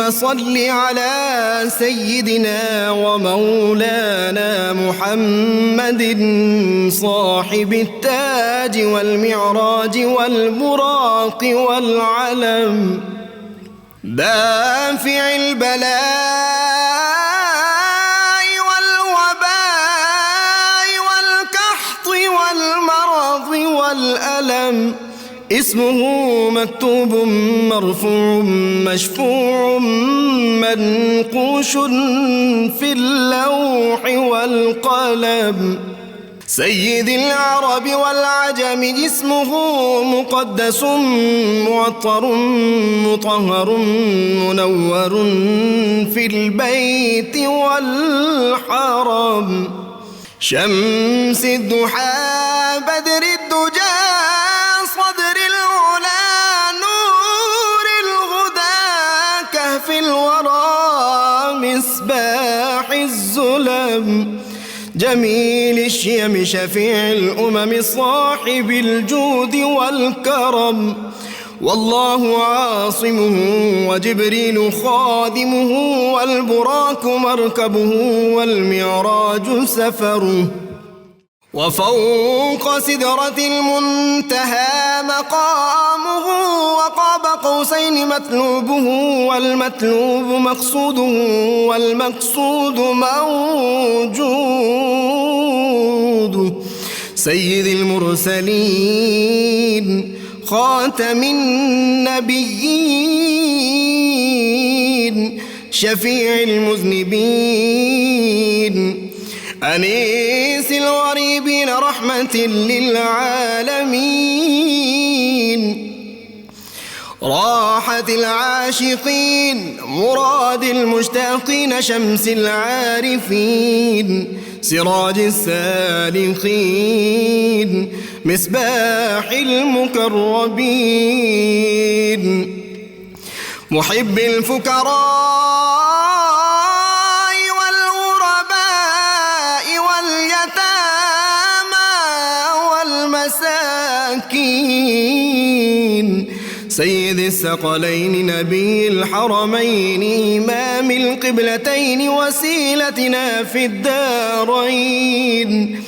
صل على سيدنا ومولانا محمد صاحب التاج والمعراج والبراق والعلم دافع البلاء والوباء والقحط والمرض والألم اسمه مكتوب مرفوع مشفوع منقوش في اللوح والقلم سيد العرب والعجم اسمه مقدس معطر مطهر منور في البيت والحرم شمس الضحى بدر الدجى صدر العلا نور الهدى كهف الورى مصباح الظلم جميل الشيم شفيع الأمم صاحب الجود والكرم والله عاصمه وجبريل خادمه والبراك مركبه والمعراج سفره وفوق سدرة المنتهى مقامه وقاب قوسين مطلوبه والمطلوب مقصوده والمقصود موجود سيد المرسلين خاتم النبيين شفيع المذنبين أنيس الغريبين رحمة للعالمين راحة العاشقين مراد المشتاقين شمس العارفين سراج السالخين مصباح المقربين محب الفقراء سيد الثقلين نبي الحرمين إمام القبلتين وسيلتنا في الدارين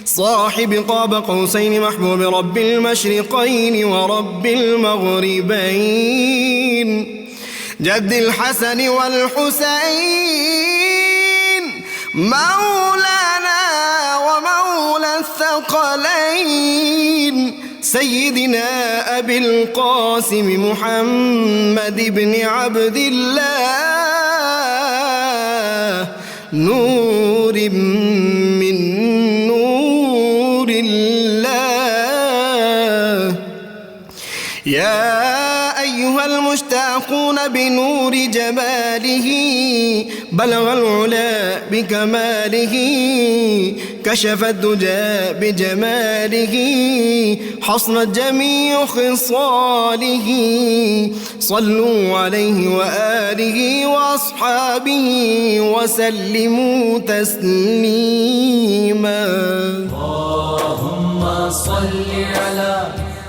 صاحب قاب قوسين محبوب رب المشرقين ورب المغربين جد الحسن والحسين مولانا ومولى الثقلين سيدنا أبي القاسم محمد بن عبد الله نور من نور الله يا أيها المشتاقون بنور جماله بلغ العلا بكماله كشف الدجى بجماله حصنت جميع خصاله صلوا عليه وآله وأصحابه وسلموا تسليما اللهم صل على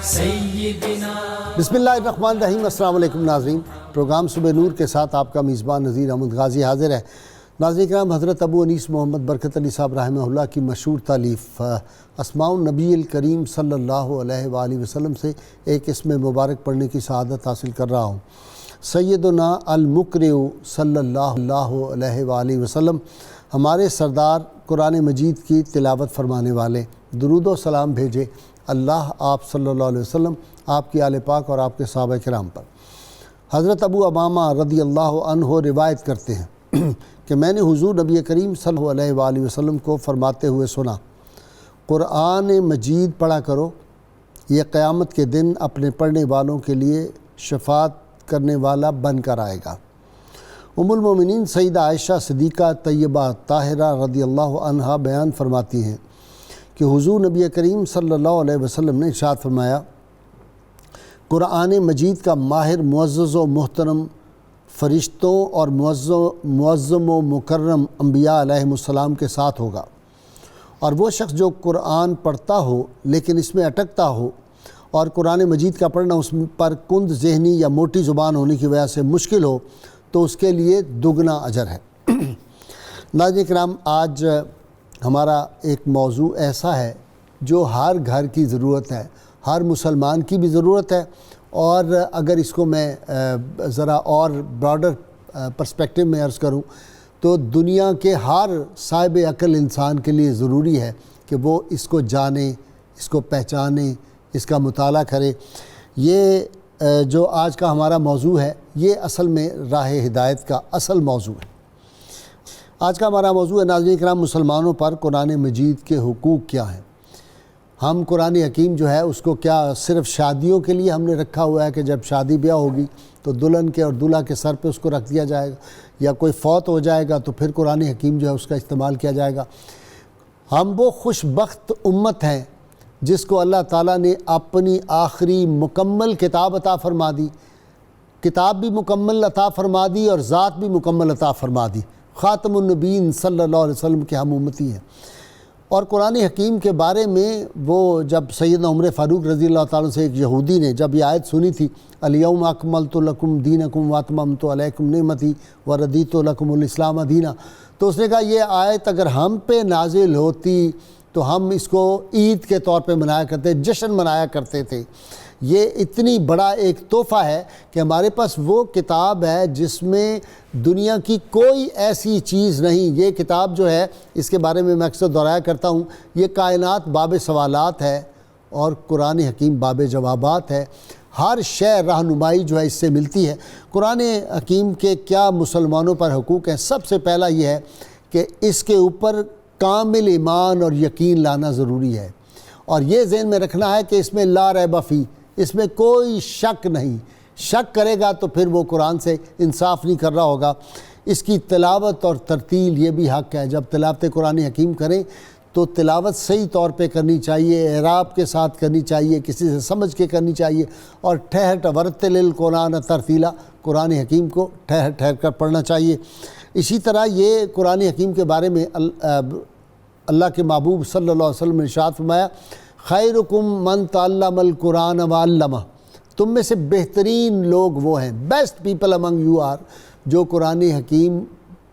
سيدنا بسم اللہ الرحمن الرحیم۔ السلام علیکم ناظرین، پروگرام صبح نور کے ساتھ آپ کا میزبان نذیر احمد غازی حاضر ہے۔ ناظرین کرام، حضرت ابو انیس محمد برکت علی صاحب رحمہ اللہ کی مشہور تالیف اسماء النبی الکریم صلی اللہ علیہ وآلہ وسلم سے ایک اسم مبارک پڑھنے کی سعادت حاصل کر رہا ہوں۔ سیدنا المقرئ صلی اللہ علیہ وآلہ وسلم ہمارے سردار قرآن مجید کی تلاوت فرمانے والے، درود و سلام بھیجے اللہ آپ صلی اللہ علیہ وسلم، آپ کی آل پاک اور آپ کے صحابہ کرام پر۔ حضرت ابو امامہ رضی اللہ عنہ روایت کرتے ہیں کہ میں نے حضور نبی کریم صلی اللہ علیہ وآلہ وسلم کو فرماتے ہوئے سنا، قرآن مجید پڑھا کرو، یہ قیامت کے دن اپنے پڑھنے والوں کے لیے شفاعت کرنے والا بن کر آئے گا۔ ام المومنین سیدہ عائشہ صدیقہ طیبہ طاہرہ رضی اللہ عنہا بیان فرماتی ہیں کہ حضور نبی کریم صلی اللہ علیہ وسلم نے ارشاد فرمایا، قرآن مجید کا ماہر معزز و محترم فرشتوں اور معظم و مکرم انبیاء علیہم السلام کے ساتھ ہوگا، اور وہ شخص جو قرآن پڑھتا ہو لیکن اس میں اٹکتا ہو اور قرآن مجید کا پڑھنا اس پر کند ذہنی یا موٹی زبان ہونے کی وجہ سے مشکل ہو، تو اس کے لیے دگنا اجر ہے۔ ناظرین کرام، آج ہمارا ایک موضوع ایسا ہے جو ہر گھر کی ضرورت ہے، ہر مسلمان کی بھی ضرورت ہے، اور اگر اس کو میں ذرا اور براڈر پرسپیکٹو میں عرض کروں تو دنیا کے ہر صاحب عقل انسان کے لیے ضروری ہے کہ وہ اس کو جانے، اس کو پہچانے، اس کا مطالعہ کرے۔ یہ جو آج کا ہمارا موضوع ہے یہ اصل میں راہ ہدایت کا اصل موضوع ہے۔ آج کا ہمارا موضوع ہے ناظرین کرام، مسلمانوں پر قرآن مجید کے حقوق کیا ہیں۔ ہم قرآن حکیم جو ہے اس کو کیا صرف شادیوں کے لیے ہم نے رکھا ہوا ہے کہ جب شادی بیاہ ہوگی تو دلہن کے اور دولہا کے سر پہ اس کو رکھ دیا جائے گا، یا کوئی فوت ہو جائے گا تو پھر قرآن حکیم جو ہے اس کا استعمال کیا جائے گا؟ ہم وہ خوش بخت امت ہیں جس کو اللہ تعالیٰ نے اپنی آخری مکمل کتاب عطا فرما دی، کتاب بھی مکمل عطا فرما دی اور ذات بھی مکمل عطا فرما دی۔ خاتم النبیین صلی اللہ علیہ وسلم کے ہم امتی ہیں۔ اور قرآن حکیم کے بارے میں وہ جب سیدنا عمر فاروق رضی اللہ تعالیٰ سے ایک یہودی نے جب یہ آیت سنی تھی، الیوم اکملت لکم دینکم واتممت علیکم نعمتی وردیت لکم الاسلام دینا، تو اس نے کہا یہ آیت اگر ہم پہ نازل ہوتی تو ہم اس کو عید کے طور پہ منایا کرتے، جشن منایا کرتے تھے۔ یہ اتنی بڑا ایک تحفہ ہے کہ ہمارے پاس وہ کتاب ہے جس میں دنیا کی کوئی ایسی چیز نہیں۔ یہ کتاب جو ہے اس کے بارے میں اکثر دہرایا کرتا ہوں، یہ کائنات باب سوالات ہے اور قرآن حکیم باب جوابات ہے۔ ہر شے رہنمائی جو ہے اس سے ملتی ہے۔ قرآن حکیم کے کیا مسلمانوں پر حقوق ہیں؟ سب سے پہلا یہ ہے کہ اس کے اوپر کامل ایمان اور یقین لانا ضروری ہے، اور یہ ذہن میں رکھنا ہے کہ اس میں لا ریب فی، اس میں کوئی شک نہیں۔ شک کرے گا تو پھر وہ قرآن سے انصاف نہیں کر رہا ہوگا۔ اس کی تلاوت اور ترتیل یہ بھی حق ہے، جب تلاوت قرآن حکیم کریں تو تلاوت صحیح طور پہ کرنی چاہیے، اعراب کے ساتھ کرنی چاہیے، کسی سے سمجھ کے کرنی چاہیے، اور ٹھہر ورتل القرآن ترتیلا، قرآن حکیم کو ٹھہر ٹھہر کر پڑھنا چاہیے۔ اسی طرح یہ قرآن حکیم کے بارے میں اللہ کے محبوب صلی اللہ علیہ وسلم نے ارشاد فرمایا، خیرکم من تعلم القرآن وعلمہ، تم میں سے بہترین لوگ وہ ہیں، best people among you are, جو قرآن حکیم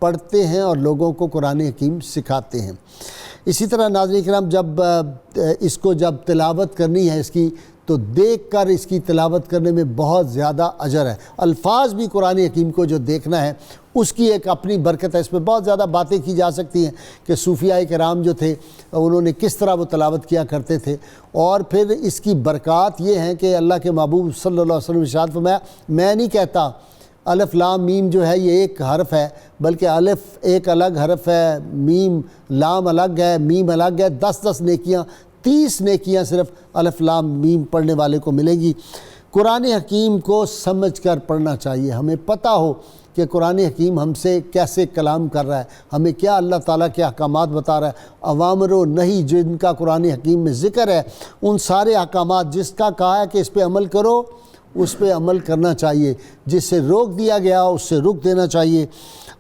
پڑھتے ہیں اور لوگوں کو قرآن حکیم سکھاتے ہیں۔ اسی طرح ناظرین کرام، اس کو جب تلاوت کرنی ہے اس کی تو دیکھ کر اس کی تلاوت کرنے میں بہت زیادہ اجر ہے۔ الفاظ بھی قرآن حکیم کو جو دیکھنا ہے اس کی ایک اپنی برکت ہے۔ اس پہ بہت زیادہ باتیں کی جا سکتی ہیں کہ صوفیاء کرام جو تھے انہوں نے کس طرح وہ تلاوت کیا کرتے تھے، اور پھر اس کی برکات یہ ہیں کہ اللہ کے محبوب صلی اللہ علیہ وسلم نے ارشاد فرمایا، میں نہیں کہتا الف لام میم جو ہے یہ ایک حرف ہے، بلکہ الف ایک الگ حرف ہے، میم لام الگ ہے، میم الگ ہے، 10 نیکیاں، 30 نیکیاں صرف الف لام میم پڑھنے والے کو ملیں گی۔ قرآن حکیم کو سمجھ کر پڑھنا چاہیے، ہمیں پتہ ہو کہ قرآن حکیم ہم سے کیسے کلام کر رہا ہے، ہمیں کیا اللہ تعالیٰ کے احکامات بتا رہا ہے۔ اوامر و نہی جن کا قرآن حکیم میں ذکر ہے، ان سارے احکامات جس کا کہا ہے کہ اس پہ عمل کرو اس پہ عمل کرنا چاہیے، جس سے روک دیا گیا اس سے رک دینا چاہیے،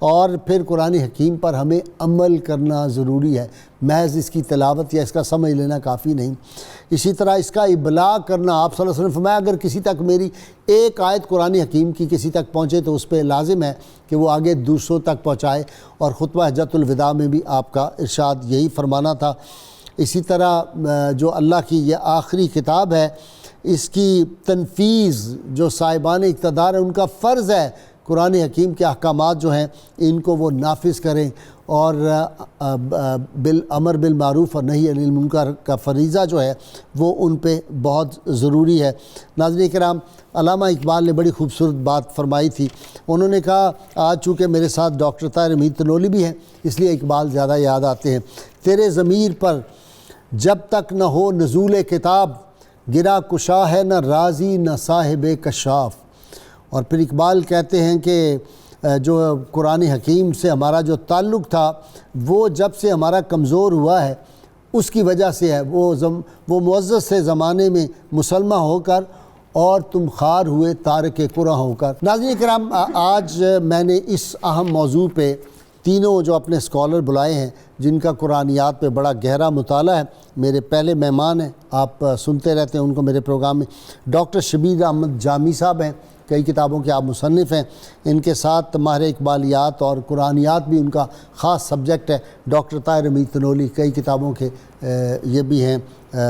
اور پھر قرآن حکیم پر ہمیں عمل کرنا ضروری ہے، محض اس کی تلاوت یا اس کا سمجھ لینا کافی نہیں۔ اسی طرح اس کا ابلاغ کرنا، آپ صلی اللہ علیہ وسلم فرمایا اگر کسی تک میری ایک آیت قرآن حکیم کی کسی تک پہنچے تو اس پہ لازم ہے کہ وہ آگے دوسروں تک پہنچائے، اور خطبہ حجۃ الوداع میں بھی آپ کا ارشاد یہی فرمانا تھا۔ اسی طرح جو اللہ کی یہ آخری کتاب ہے، اس کی تنفیذ جو صاحبان اقتدار ہیں ان کا فرض ہے قرآن حکیم کے احکامات جو ہیں ان کو وہ نافذ کریں، اور امر بالمعروف اور نہی عن المنکر کا فریضہ جو ہے وہ ان پہ بہت ضروری ہے۔ ناظرین کرام، علامہ اقبال نے بڑی خوبصورت بات فرمائی تھی، انہوں نے کہا، آج چونکہ میرے ساتھ ڈاکٹر طاہر امید تنولی بھی ہیں اس لیے اقبال زیادہ یاد آتے ہیں، تیرے ضمیر پر جب تک نہ ہو نزول کتاب، گرا کشا ہے نہ رازی نہ صاحب کشاف۔ اور پھر اقبال کہتے ہیں کہ جو قرآن حکیم سے ہمارا جو تعلق تھا وہ جب سے ہمارا کمزور ہوا ہے اس کی وجہ سے ہے، وہ معزز سے زمانے میں مسلمہ ہو کر اور تم خار ہوئے تارک قرآن ہو کر۔ ناظرین کرام، آج میں نے اس اہم موضوع پہ تینوں جو اپنے اسکالر بلائے ہیں جن کا قرآنیات پہ بڑا گہرا مطالعہ ہے، میرے پہلے مہمان ہیں، آپ سنتے رہتے ہیں ان کو میرے پروگرام میں، ڈاکٹر شبیر احمد جامی صاحب ہیں، کئی کتابوں کے آپ مصنف ہیں. ان کے ساتھ ماہر اقبالیات اور قرآنیات بھی ان کا خاص سبجیکٹ ہے. ڈاکٹر طاہر حمید تنولی کئی کتابوں کے یہ بھی ہیں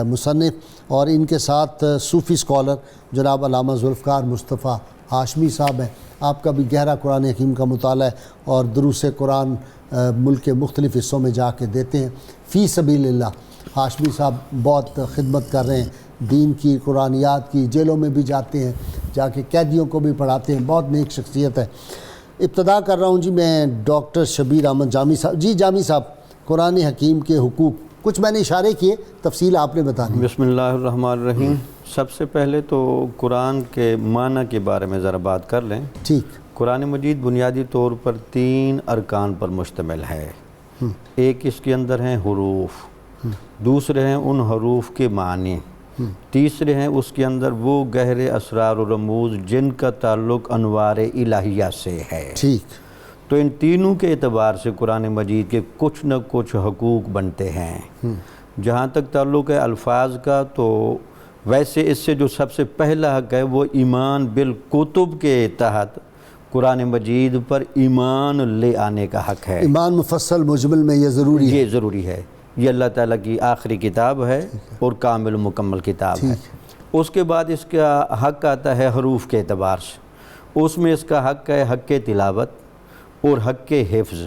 مصنف. اور ان کے ساتھ صوفی اسکالر جناب علامہ ذوالفقار مصطفیٰ ہاشمی صاحب ہیں. آپ کا بھی گہرا قرآن حکیم کا مطالعہ ہے اور دروس قرآن ملک کے مختلف حصوں میں جا کے دیتے ہیں فی سبیل اللہ. ہاشمی صاحب بہت خدمت کر رہے ہیں دین کی، قرآنیات کی، جیلوں میں بھی جاتے ہیں، جا کے قیدیوں کو بھی پڑھاتے ہیں. بہت نیک شخصیت ہے. ابتدا کر رہا ہوں جی میں ڈاکٹر شبیر احمد جامی صاحب. جی جامی صاحب، قرآن حکیم کے حقوق کچھ میں نے اشارے کیے، تفصیل آپ نے بتانی. بسم اللہ الرحمن الرحیم. سب سے پہلے تو قرآن کے معنی کے بارے میں ذرا بات کر لیں. ٹھیک. قرآن مجید بنیادی طور پر 3 ارکان پر مشتمل ہے. ایک اس کے اندر ہیں حروف، دوسرے ہیں ان حروف کے معنی، تیسرے ہیں اس کے اندر وہ گہرے اسرار و رموز جن کا تعلق انوار الہیہ سے ہے. ٹھیک. تو ان تینوں کے اعتبار سے قرآن مجید کے کچھ نہ کچھ حقوق بنتے ہیں. جہاں تک تعلق ہے الفاظ کا، تو ویسے اس سے جو سب سے پہلا حق ہے وہ ایمان بالکتب کے تحت قرآن مجید پر ایمان لے آنے کا حق ہے. ایمان مفصل مجمل میں یہ ضروری ہے. یہ ضروری ہے. یہ اللہ تعالیٰ کی آخری کتاب ہے اور کامل و مکمل کتاب ہے. اس کے بعد اس کا حق آتا ہے حروف کے اعتبار سے. اس میں اس کا حق ہے حق تلاوت اور حق حفظ.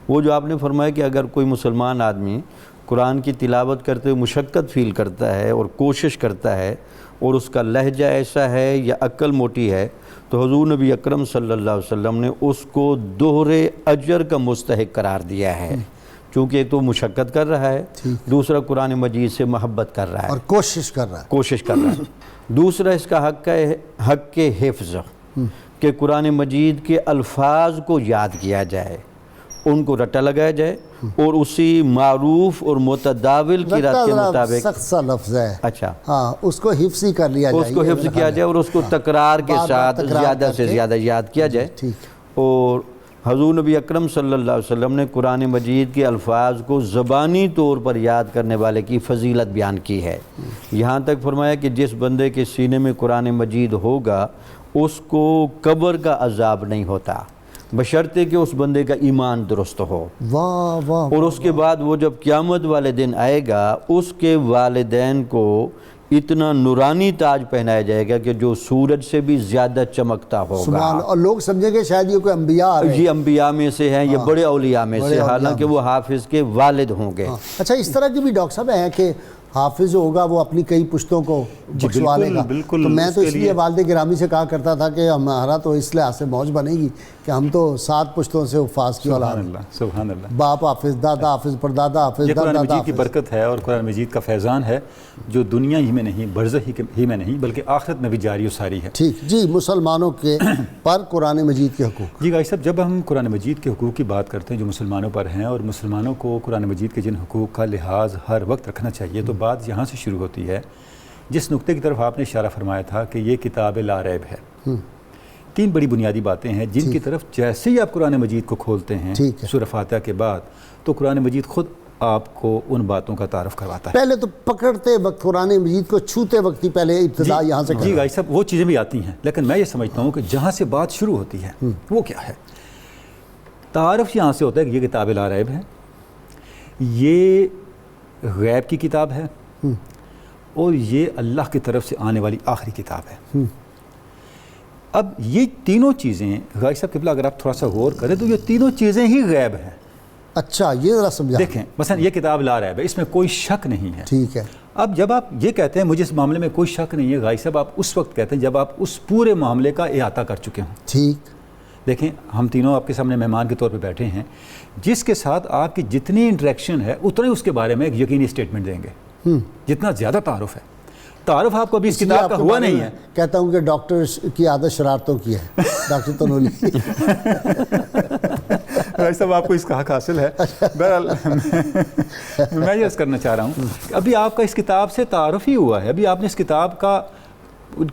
وہ جو آپ نے فرمایا کہ اگر کوئی مسلمان آدمی قرآن کی تلاوت کرتے ہوئے مشقت فیل کرتا ہے اور کوشش کرتا ہے اور اس کا لہجہ ایسا ہے یا عقل موٹی ہے، تو حضور نبی اکرم صلی اللہ علیہ وسلم نے اس کو دوہرے اجر کا مستحق قرار دیا ہے. چونکہ ایک تو مشقت کر رہا ہے، دوسرا قرآن مجید سے محبت کر رہا ہے اور کوشش کر رہا ہے. دوسرا اس کا حق ہے حق حفظ، کہ قرآن مجید کے الفاظ کو یاد کیا جائے، ان کو رٹا لگایا جائے اور اسی معروف اور متداول کی رات کے مطابق. سخت سا لفظ ہے. اچھا. ہاں، اس کو حفظ ہی کر لیا جائے. اس کو حفظ کیا جائے اور اس کو تکرار کے ساتھ زیادہ سے زیادہ یاد کیا جائے. اور حضور نبی اکرم صلی اللہ علیہ وسلم نے قرآن مجید کے الفاظ کو زبانی طور پر یاد کرنے والے کی فضیلت بیان کی ہے. یہاں تک فرمایا کہ جس بندے کے سینے میں قرآن مجید ہوگا اس کو قبر کا عذاب نہیں ہوتا، بشرطے کہ اس بندے کا ایمان درست ہو. واہ واہ. اور اس کے بعد وہ جب قیامت والے دن آئے گا اس کے والدین کو اتنا نورانی تاج پہنایا جائے گا کہ جو سورج سے بھی زیادہ چمکتا ہوگا. سبحان. اور لوگ سمجھیں گے شاید یہ کوئی انبیاء ہے. یہ انبیاء میں سے ہیں، یہ بڑے اولیاء میں سے، حالانکہ وہ حافظ کے والد ہوں گے. اچھا، اس طرح کی بھی ڈاکٹر صاحب ہیں کہ حافظ ہوگا وہ اپنی کئی پشتوں کو بخشوا لے گا. تو میں تو اس لیے والد گرامی سے کہا کرتا تھا کہ ہمارا تو اس لحاظ سے موج بنے گی کہ ہم تو 7 پشتوں سے حفاظ کی اولاد ہیں. سبحان اللہ. باپ حافظ، دادا حافظ، پردادا حافظ، یہ قرآن دادا مجید کی برکت ہے اور قرآن مجید کا فیضان ہے جو دنیا ہی میں نہیں، برزخ ہی میں نہیں، بلکہ آخرت میں بھی جاری و ساری ہے. ٹھیک. جی، مسلمانوں کے پر قرآن مجید کے حقوق. جی گائی صاحب، جب ہم قرآن مجید کے حقوق کی بات کرتے ہیں جو مسلمانوں پر ہیں اور مسلمانوں کو قرآن مجید کے جن حقوق کا لحاظ ہر وقت رکھنا چاہیے، تو بات یہاں سے شروع ہوتی ہے جس نقطے کی طرف آپ نے اشارہ فرمایا تھا کہ یہ کتاب لا ریب ہے. 3 بڑی بنیادی باتیں ہیں جن کی طرف جیسے ہی آپ قرآن مجید کو کھولتے ہیں سورہ فاتحہ کے بعد، تو قرآن مجید خود آپ کو ان باتوں کا تعارف کرواتا ہے. پہلے تو پکڑتے وقت قرآن مجید کو چھوتے وقت ہی پہلے ابتدا یہاں سے. جی گائی صاحب، وہ چیزیں بھی آتی ہیں، لیکن میں یہ سمجھتا ہوں کہ جہاں سے بات شروع ہوتی ہے وہ کیا ہے؟ تعارف یہاں سے ہوتا ہے کہ یہ کتاب لا ریب ہے، یہ غیب کی کتاب ہے اور یہ اللہ کی طرف سے آنے والی آخری کتاب ہے. اب یہ تینوں چیزیں غائی صاحب قبلہ اگر آپ تھوڑا سا غور کریں تو یہ تینوں چیزیں ہی غیب ہیں. اچھا، یہ ذرا سمجھا. دیکھیں مثلا یہ کتاب لا ریب ہے، اس میں کوئی شک نہیں ہے. ٹھیک ہے. اب جب آپ یہ کہتے ہیں مجھے اس معاملے میں کوئی شک نہیں ہے، غائی صاحب آپ اس وقت کہتے ہیں جب آپ اس پورے معاملے کا احاطہ کر چکے ہوں. ٹھیک. دیکھیں ہم تینوں آپ کے سامنے مہمان کے طور پہ بیٹھے ہیں، جس کے ساتھ آپ کی جتنی انٹریکشن ہے اتنا ہی اس کے بارے میں ایک یقینی اسٹیٹمنٹ دیں گے. جتنا زیادہ تعارف ہے، تعارف آپ کو ابھی اس کتاب کا ہوا نہیں ہے. کہتا ہوں کہ ڈاکٹر کی عادت شرارتوں کی ہے. ڈاکٹر تنولی بھائی صاحب آپ کو اس کا حق حاصل ہے. بہرحال میں یہ کرنا چاہ رہا ہوں کہ ابھی آپ کا اس کتاب سے تعارف ہی ہوا ہے، ابھی آپ نے اس کتاب کا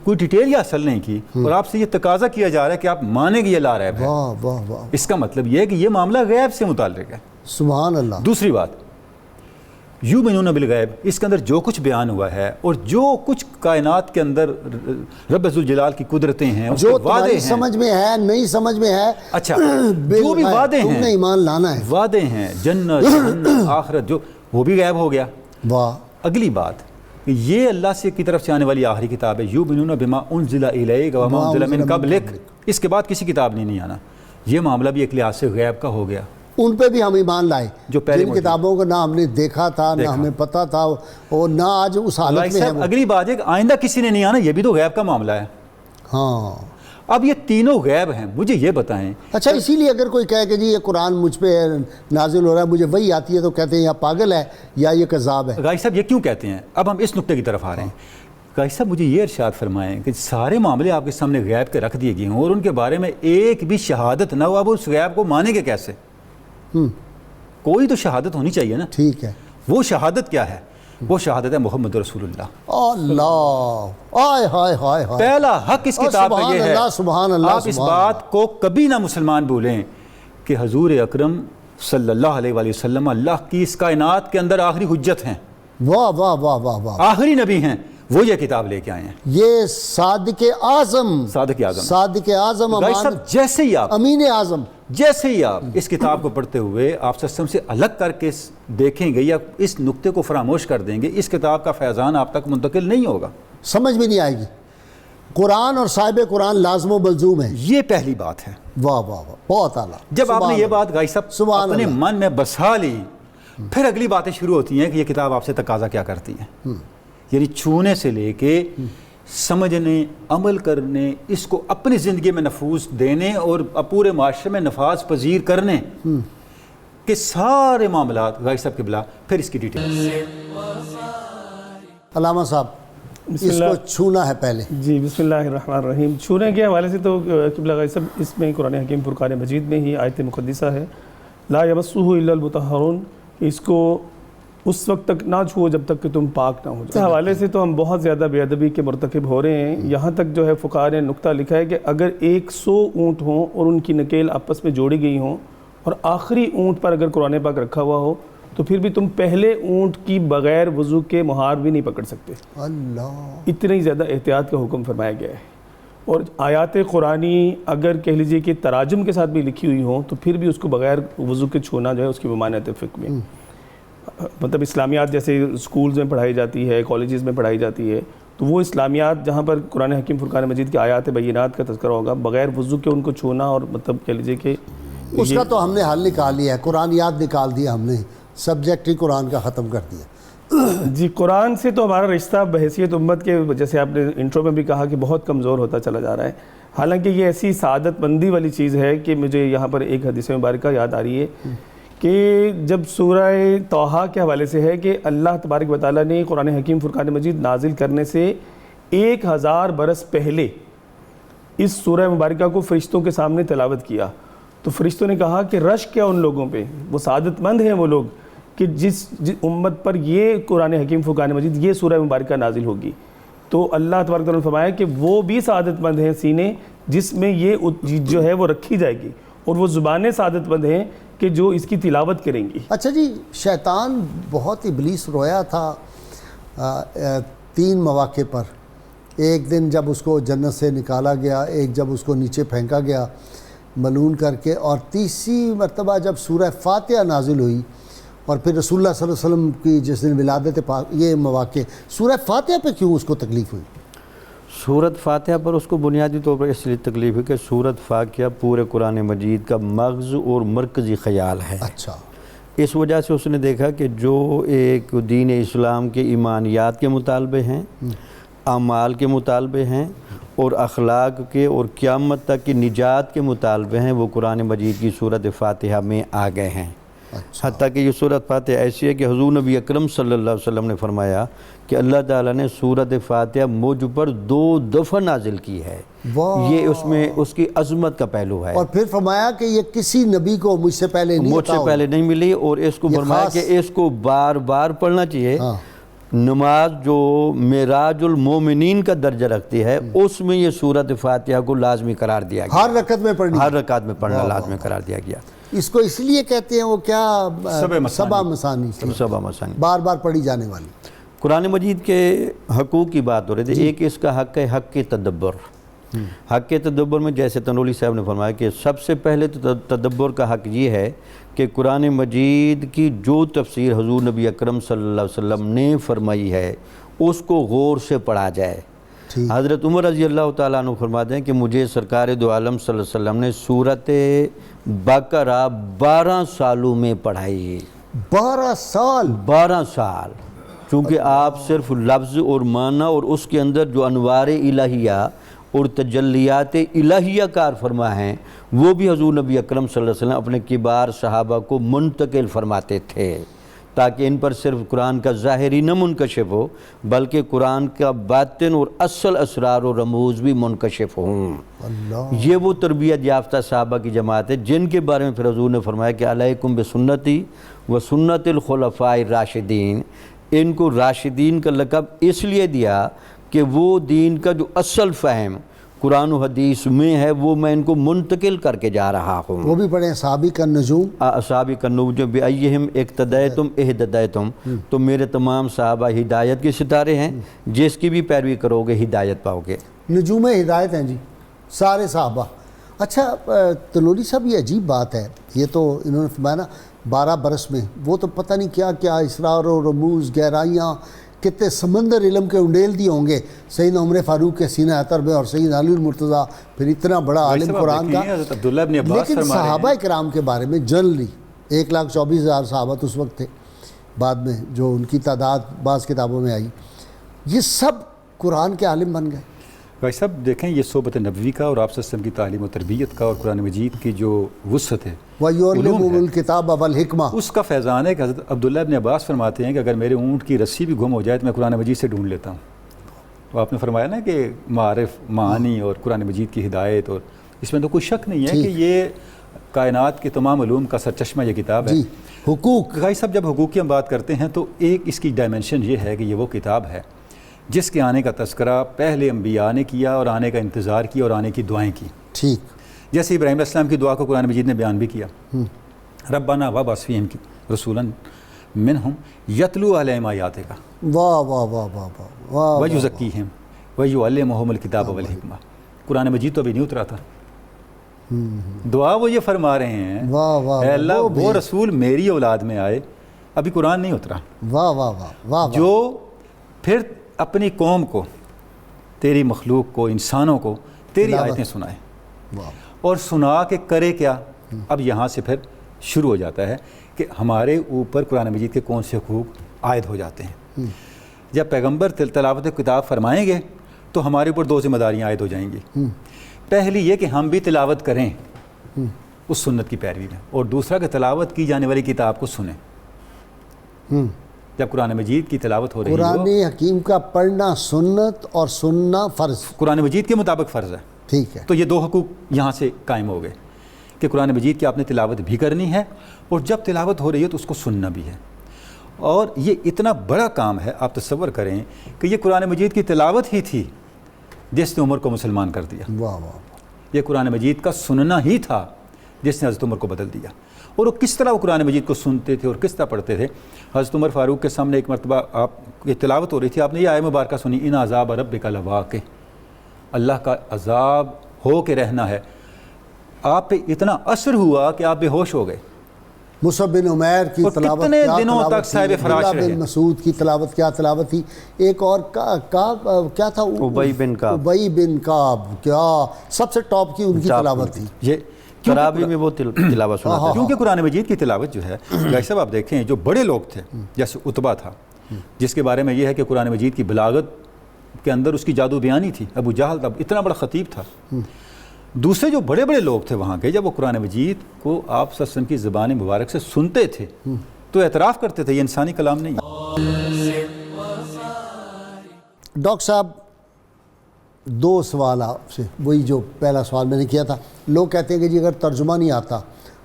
کوئی ڈیٹیل یا حاصل نہیں کی اور آپ سے یہ تقاضا کیا جا رہا ہے کہ آپ مانیں گے یہ لا ریب ہے. واہ واہ واہ. اس کا مطلب یہ ہے کہ یہ معاملہ غیب سے متعلق ہے. سبحان اللہ. دوسری بات، یؤمنون بالغیب، اس کے اندر جو کچھ بیان ہوا ہے اور جو کچھ کائنات کے اندر رب ذوالجلال کی قدرتیں ہیں، اس کے جو وعدے تمہاری ہیں، سمجھ میں ہے نہیں سمجھ میں ہے، اچھا جو بھی وعدے تم نے ہیں، ایمان لانا ہے۔ وعدے ہیں جنت جہنم آخرت، جو وہ بھی غائب ہو گیا۔ واہ، اگلی بات کہ یہ اللہ سے کی طرف سے آنے والی آخری کتاب ہے، یؤمنون بما انزل الیک وما انزل من قبلک، اس کے بعد کسی کتاب نے نہیں آنا۔ یہ معاملہ بھی ایک لحاظ سے غیب کا ہو گیا۔ ان پہ بھی ہم ایمان لائے جو پہلے جن کتابوں کو نہ ہم نے دیکھا تھا، نہ ہمیں پتہ تھا، اور نہ آج اس حالت میں ہے وہ۔ اگلی بات ہے کہ آئندہ کسی نے نہیں آنا، یہ بھی تو غیب کا معاملہ ہے۔ ہاں، اب یہ تینوں غیب ہیں، مجھے یہ بتائیں۔ اچھا، اسی لیے اگر کوئی کہے کہ جی یہ قرآن مجھ پہ نازل ہو رہا ہے، مجھے وہی آتی ہے، تو کہتے ہیں یا پاگل ہے یا یہ کذاب ہے۔ غازی صاحب یہ کیوں کہتے ہیں؟ اب ہم اس نقطے کی طرف آ رہے ہیں۔ غازی صاحب مجھے یہ ارشاد فرمائیں کہ سارے معاملے آپ کے سامنے غیب کے رکھ دیے گئے ہوں اور ان کے بارے میں ایک بھی شہادت نہ ہو، اب اس غیب کو مانیں گے کیسے؟ کوئی تو شہادت ہونی چاہیے نا۔ ٹھیک ہے، وہ شہادت کیا ہے؟ وہ شہادت ہے محمد رسول اللہ۔ اللہ، آئے ہائے ہائے ہائے، پہلا حق اس کتاب میں یہ ہے، سبحان اللہ، آپ اس بات کو کبھی نہ مسلمان بھولیں کہ حضور اکرم صلی اللہ علیہ وآلہ وسلم اللہ کی اس کائنات کے اندر آخری حجت ہیں، واہ واہ واہ واہ واہ، آخری نبی ہیں، وہ یہ کتاب لے کے آئے ہیں۔ یہ صادق اعظم، صادق اعظم، صادق اعظم، غازی صاحب امین اعظم، جیسے ہی آپ اس کتاب کو پڑھتے ہوئے آپ سسٹم سے الگ کر کے دیکھیں گے یا اس نقطے کو فراموش کر دیں گے، اس کتاب کا فیضان آپ تک منتقل نہیں ہوگا، سمجھ بھی نہیں آئے گی۔ قرآن اور صاحب قرآن لازم و ملزوم ہے۔ یہ پہلی بات ہے۔ واہ واہ واہ، بہت اعلیٰ۔ جب آپ نے یہ بات غازی صاحب سبحان اپنے اللہ، من میں بسا لی، پھر اگلی باتیں شروع ہوتی ہیں کہ یہ کتاب آپ سے تقاضا کیا کرتی ہے، یعنی چھونے سے لے کے سمجھنے، عمل کرنے، اس کو اپنی زندگی میں نفوذ دینے اور پورے معاشرے میں نفاذ پذیر کرنے کے سارے معاملات غازی صاحب قبلہ، پھر اس کی ڈیٹیل۔ علامہ صاحب اس کو چھونا ہے پہلے۔ جی، بسم اللہ الرحمن الرحیم۔ چھونے کے حوالے سے تو قبلہ غازی صاحب اس میں قرآن حکیم فرقان مجید میں ہی آیت مقدسہ ہے، لا یمسہ الا المطہرون، اس کو اس وقت تک نہ چھوؤ جب تک کہ تم پاک نہ ہو جاؤ۔ اس حوالے سے تو ہم بہت زیادہ بے ادبی کے مرتکب ہو رہے ہیں، یہاں تک جو ہے فقہاء نے نقطہ لکھا ہے کہ اگر 100 اونٹ ہوں اور ان کی نکیل آپس میں جوڑی گئی ہوں اور آخری اونٹ پر اگر قرآن پاک رکھا ہوا ہو تو پھر بھی تم پہلے اونٹ کی بغیر وضو کے مہار بھی نہیں پکڑ سکتے۔ اللہ، اتنی زیادہ احتیاط کا حکم فرمایا گیا ہے۔ اور آیات قرآنی اگر کہہ لیجئے کہ تراجم کے ساتھ بھی لکھی ہوئی ہوں تو پھر بھی اس کو بغیر وضو کے چھونا جو ہے اس کی ممانعت فقہ میں، مطلب اسلامیات جیسے اسکولز میں پڑھائی جاتی ہے، کالجز میں پڑھائی جاتی ہے، تو وہ اسلامیات جہاں پر قرآن حکیم فرقان مجید کی آیات بینات کا تذکرہ ہوگا، بغیر وضو کے ان کو چھونا، اور مطلب کہہ لیجئے کہ اس کا تو ہم نے حل نکال لیا ہے، قرآنیات نکال دیا ہم نے، سبجیکٹ ہی قرآن کا ختم کر دیا۔ جی، قرآن سے تو ہمارا رشتہ بحیثیت امت کے، جیسے آپ نے انٹرو میں بھی کہا کہ بہت کمزور ہوتا چلا جا رہا ہے، حالانکہ یہ ایسی سعادت مندی والی چیز ہے کہ مجھے یہاں پر ایک حدیث مبارکہ یاد آ رہی ہے کہ جب سورہ طٰہٰ کے حوالے سے ہے کہ اللہ تبارک و تعالیٰ نے قرآن حکیم فرقان مجید نازل کرنے سے 1000 برس پہلے اس سورہ مبارکہ کو فرشتوں کے سامنے تلاوت کیا، تو فرشتوں نے کہا کہ رش کیا ان لوگوں پہ، وہ سعادت مند ہیں وہ لوگ کہ جس امت پر یہ قرآن حکیم فرقان مجید یہ سورہ مبارکہ نازل ہوگی۔ تو اللہ تبارک تعالیٰ نے فرمایا کہ وہ بھی سعادت مند ہیں سینے جس میں یہ جو ہے وہ رکھی جائے گی، اور وہ زبانیں سعادت مند ہیں کہ جو اس کی تلاوت کریں گی۔ اچھا جی، شیطان بہت ابلیس رویا تھا 3 مواقع پر، ایک دن جب اس کو جنت سے نکالا گیا، ایک جب اس کو نیچے پھینکا گیا ملعون کر کے، اور تیسری مرتبہ جب سورہ فاتحہ نازل ہوئی، اور پھر رسول اللہ صلی اللہ علیہ وسلم کی جس دن ولادت پاک، یہ مواقع سورہ فاتحہ پہ کیوں اس کو تکلیف ہوئی؟ سورت فاتحہ پر اس کو بنیادی طور پر اس لیے تکلیف ہے کہ سورت فاتحہ پورے قرآن مجید کا مغز اور مرکزی خیال ہے۔ اچھا، اس وجہ سے اس نے دیکھا کہ جو ایک دین اسلام کے ایمانیات کے مطالبے ہیں، اعمال کے مطالبے ہیں، اور اخلاق کے اور قیامت تک کی نجات کے مطالبے ہیں، وہ قرآن مجید کی سورت فاتحہ میں آ گئے ہیں۔ حتیٰ کہ یہ سورت فاتحہ ایسی ہے کہ حضور نبی اکرم صلی اللہ علیہ وسلم نے فرمایا کہ اللہ تعالیٰ نے سورت فاتحہ مجھ پر 2 دفعہ نازل کی ہے۔ یہ اس میں اس کی عظمت کا پہلو ہے، اور پھر فرمایا کہ یہ کسی نبی کو مجھ سے پہلے نہیں مجھ سے پہلے نہیں ملی، اور اس کو فرمایا کہ اس کو بار بار پڑھنا چاہیے۔ نماز جو معراج المومنین کا درجہ رکھتی ہے، اس میں یہ سورت فاتحہ کو لازمی قرار دیا گیا، ہر رکعت میں پڑھنی، ہر رکعت میں پڑھنا لازمی قرار دیا گیا۔ اس کو اس لیے کہتے ہیں وہ کیا سبع مثانی سبع مثانی بار بار پڑھی جانے والی. قرآن مجید کے حقوق کی بات ہو رہی تھی. ایک اس کا حق ہے حق کے تدبر. حق کے تدبر میں جیسے تنولی صاحب نے فرمایا کہ سب سے پہلے تو تدبر کا حق یہ ہے کہ قرآن مجید کی جو تفسیر حضور نبی اکرم صلی اللہ علیہ وسلم نے فرمائی ہے اس کو غور سے پڑھا جائے. حضرت عمر رضی اللہ تعالیٰ عنہ فرماتے ہیں کہ مجھے سرکار دو عالم صلی اللہ علیہ وسلم نے سورۃ بقرہ 12 سالوں میں پڑھائی. 12 سال چونکہ آپ صرف لفظ اور معنی اور اس کے اندر جو انوار الہیہ اور تجلیات الہیہ کار فرما ہیں وہ بھی حضور نبی اکرم صلی اللہ علیہ وسلم اپنے کبار صحابہ کو منتقل فرماتے تھے تاکہ ان پر صرف قرآن کا ظاہری نہ منکشف ہو بلکہ قرآن کا باطن اور اصل اسرار و رموز بھی منکشف ہوں. یہ وہ تربیت یافتہ صحابہ کی جماعت ہے جن کے بارے میں پھر حضور نے فرمایا کہ علیکم بسنتی و سنت الخلفاء الراشدین. ان کو راشدین کا لقب اس لیے دیا کہ وہ دین کا جو اصل فہم قرآن و حدیث میں ہے وہ میں ان کو منتقل کر کے جا رہا ہوں. وہ بھی پڑھیں اصحابی کا نجوم. اصحابی کا نجوم بأیہم اقتدیتم اہتدیتم. تو میرے تمام صحابہ ہدایت کے ستارے ہیں جس کی بھی پیروی کرو گے ہدایت پاؤ گے. نجوم ہدایت ہیں جی سارے صحابہ. اچھا تنوری صاحب یہ عجیب بات ہے, یہ تو انہوں نے فرمایا نا 12 برس میں وہ تو پتہ نہیں کیا کیا اسرار و رموز گہرائیاں کتنے سمندر علم کے انڈیل دیے ہوں گے سیدنا عمر فاروق کے سینہ اطہر میں اور سیدنا علی المرتضیٰ پھر اتنا بڑا عالم قرآن کا. لیکن صحابہ کرام کے بارے میں جنرلی 1,24,000 صحابہ اس وقت تھے, بعد میں جو ان کی تعداد بعض کتابوں میں آئی, یہ سب قرآن کے عالم بن گئے. بھائی صاحب دیکھیں یہ صحبت نبوی کا اور آپ صلی اللہ علیہ وسلم کی تعلیم و تربیت کا اور قرآن مجید کی جو وسعت ہے وَيُعَلِّمُهُمُ الْكِتَابَ وَالْحِکْمَةَ, اس کا فیضان ہے کہ حضرت عبداللہ ابن عباس فرماتے ہیں کہ اگر میرے اونٹ کی رسی بھی گم ہو جائے تو میں قرآن مجید سے ڈھونڈ لیتا ہوں. تو آپ نے فرمایا نا کہ معارف معانی اور قرآن مجید کی ہدایت, اور اس میں تو کوئی شک نہیں ہے کہ یہ کائنات کے تمام علوم کا سرچشمہ یہ کتاب ہے. حقوق بھائی صاحب جب حقوق کی ہم بات کرتے ہیں تو ایک اس کی ڈائمنشن یہ ہے کہ یہ وہ کتاب ہے جس کے آنے کا تذکرہ پہلے انبیاء نے کیا اور آنے کا انتظار کیا اور آنے کی دعائیں کی. ٹھیک جیسے ابراہیم علیہ السلام کی دعا کو قرآن مجید نے بیان بھی کیا, ربنا وابعث فیہم کی رسولا منہم یتلو علیہم آیاتک واہ واہ واہ واہ واہ ویزکیہم ویعلمہم الکتاب والحکمہ. قرآن مجید تو ابھی نہیں اترا تھا, دعا وہ یہ فرما رہے ہیں اے اللہ وہ رسول میری اولاد میں آئے, ابھی قرآن نہیں اترا, واہ واہ واہ واہ جو پھر اپنی قوم کو تیری مخلوق کو انسانوں کو تیری آیتیں سنائے اور سنا کے کرے کیا. اب یہاں سے پھر شروع ہو جاتا ہے کہ ہمارے اوپر قرآن مجید کے کون سے حقوق عائد ہو جاتے ہیں. جب پیغمبر تلاوت کتاب فرمائیں گے تو ہمارے اوپر 2 ذمہ داریاں عائد ہو جائیں گی. پہلی یہ کہ ہم بھی تلاوت کریں اس سنت کی پیروی میں, اور دوسرا کہ تلاوت کی جانے والی کتاب کو سنیں. جب قرآن مجید کی تلاوت ہو رہی ہے قرآن حکیم کا پڑھنا سنت اور سننا فرض, قرآن مجید کے مطابق فرض ہے. ٹھیک ہے, تو یہ 2 حقوق یہاں سے قائم ہو گئے کہ قرآن مجید کی آپ نے تلاوت بھی کرنی ہے اور جب تلاوت ہو رہی ہے تو اس کو سننا بھی ہے. اور یہ اتنا بڑا کام ہے, آپ تصور کریں کہ یہ قرآن مجید کی تلاوت ہی تھی جس نے عمر کو مسلمان کر دیا. واہ واہ. یہ قرآن مجید کا سننا ہی تھا جس نے حضرت عمر کو بدل دیا. اور وہ کس طرح وہ قرآن مجید کو سنتے تھے اور کس طرح پڑھتے تھے. حضرت عمر فاروق کے سامنے ایک مرتبہ آپ یہ تلاوت ہو رہی تھی, آپ نے یہ آیت مبارکہ سنی, ان عذاب ربک لواقع, اللہ کا عذاب ہو کے رہنا ہے. آپ پہ اتنا اثر ہوا کہ آپ بے ہوش ہو گئے. مصعب بن عمیر کی تلاوت کتنے دنوں تک صاحب فراش رہے. بن مسعود کی تلاوت کیا تلاوت تھی. ایک اور کیا تھا, ابی بن کعب, کیا سب سے ٹاپ کی ان کی تلاوت تھی. یہ تراویح میں وہ تلاوت سناتے ہیں. کیونکہ قرآن مجید کی تلاوت جو ہے بھائی صاحب آپ دیکھیں جو بڑے لوگ تھے جیسے عتبہ تھا جس کے بارے میں یہ ہے کہ قرآن مجید کی بلاغت کے اندر اس کی جادو بیانی تھی. ابو جہل تھا, اتنا بڑا خطیب تھا. دوسرے جو بڑے بڑے لوگ تھے وہاں کے, جب وہ قرآن مجید کو آپ صلی اللہ علیہ وسلم کی زبان مبارک سے سنتے تھے تو اعتراف کرتے تھے یہ انسانی کلام نہیں ہے. ڈاکٹر صاحب 2 سوال آپ سے, وہی جو پہلا سوال میں نے کیا تھا. لوگ کہتے ہیں کہ جی اگر ترجمہ نہیں آتا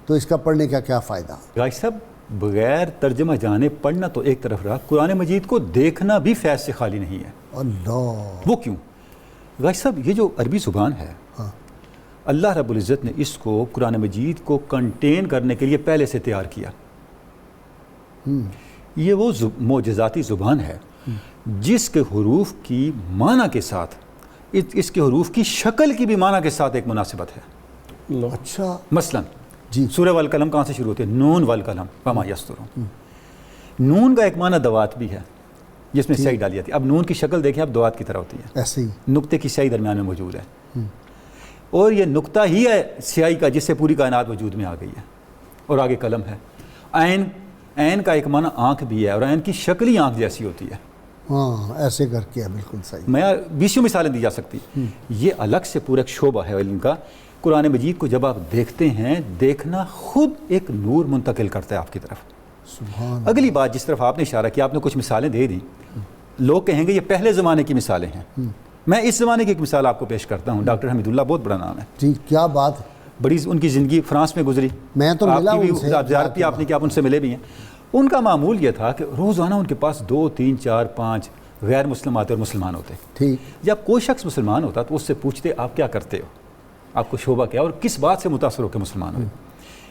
تو اس کا پڑھنے کا کیا فائدہ. بھائی صاحب بغیر ترجمہ جانے پڑھنا تو ایک طرف رہا, قرآن مجید کو دیکھنا بھی فیض سے خالی نہیں ہے. اللہ, وہ کیوں؟ بھائی صاحب یہ جو عربی زبان ہے اللہ رب العزت نے اس کو قرآن مجید کو کنٹین کرنے کے لیے پہلے سے تیار کیا. یہ وہ معجزاتی زبان ہے جس کے حروف کی معنی کے ساتھ اس کے حروف کی شکل کی بھی معنی کے ساتھ ایک مناسبت ہے. اچھا مثلا جی سورہ والقلم کہاں سے شروع ہوتی ہے؟ نون والقلم وما یسطرون. نون کا ایک معنی دوات بھی ہے جس میں سیاہی ڈالی جاتی ہے. اب نون کی شکل دیکھیں اب دوات کی طرح ہوتی ہے, ایسے ہی نقطے کی سیاہی درمیان میں موجود ہے, اور یہ نقطہ ہی ہے سیاہی کا جس سے پوری کائنات وجود میں آ گئی ہے. اور آگے قلم ہے. عین, عین کا ایک معنی آنکھ بھی ہے, اور عین کی شکل ہی آنکھ جیسی ہوتی ہے. ہاں ایسے کر کے بالکل صحیح. میں 20 مثالیں دی جا سکتی. یہ الگ سے پورا ایک شعبہ ہے علم کا. قرآن مجید کو جب آپ دیکھتے ہیں, دیکھنا خود ایک نور منتقل کرتا ہے آپ کی طرف. سبحان. اگلی بات جس طرف آپ نے اشارہ کیا, آپ نے کچھ مثالیں دے دی, لوگ کہیں گے یہ پہلے زمانے کی مثالیں ہیں. میں اس زمانے کی ایک مثال آپ کو پیش کرتا ہوں. ڈاکٹر حمید اللہ بہت بڑا نام ہے, جی کیا بات, بڑی ان کی زندگی فرانس میں گزری. میں تو ملا آپ کی ان سے, بھی زیارت کی آپ نے, کیا آپ ان سے ملے بھی ہیں. ان کا معمول یہ تھا کہ روزانہ ان کے پاس 2 3 4 5 غیر مسلم آتے اور مسلمان ہوتے. ٹھیک. جب کوئی شخص مسلمان ہوتا تو اس سے پوچھتے آپ کیا کرتے ہو, آپ کو شعبہ کیا اور کس بات سے متاثر ہو کے مسلمان ہوئے.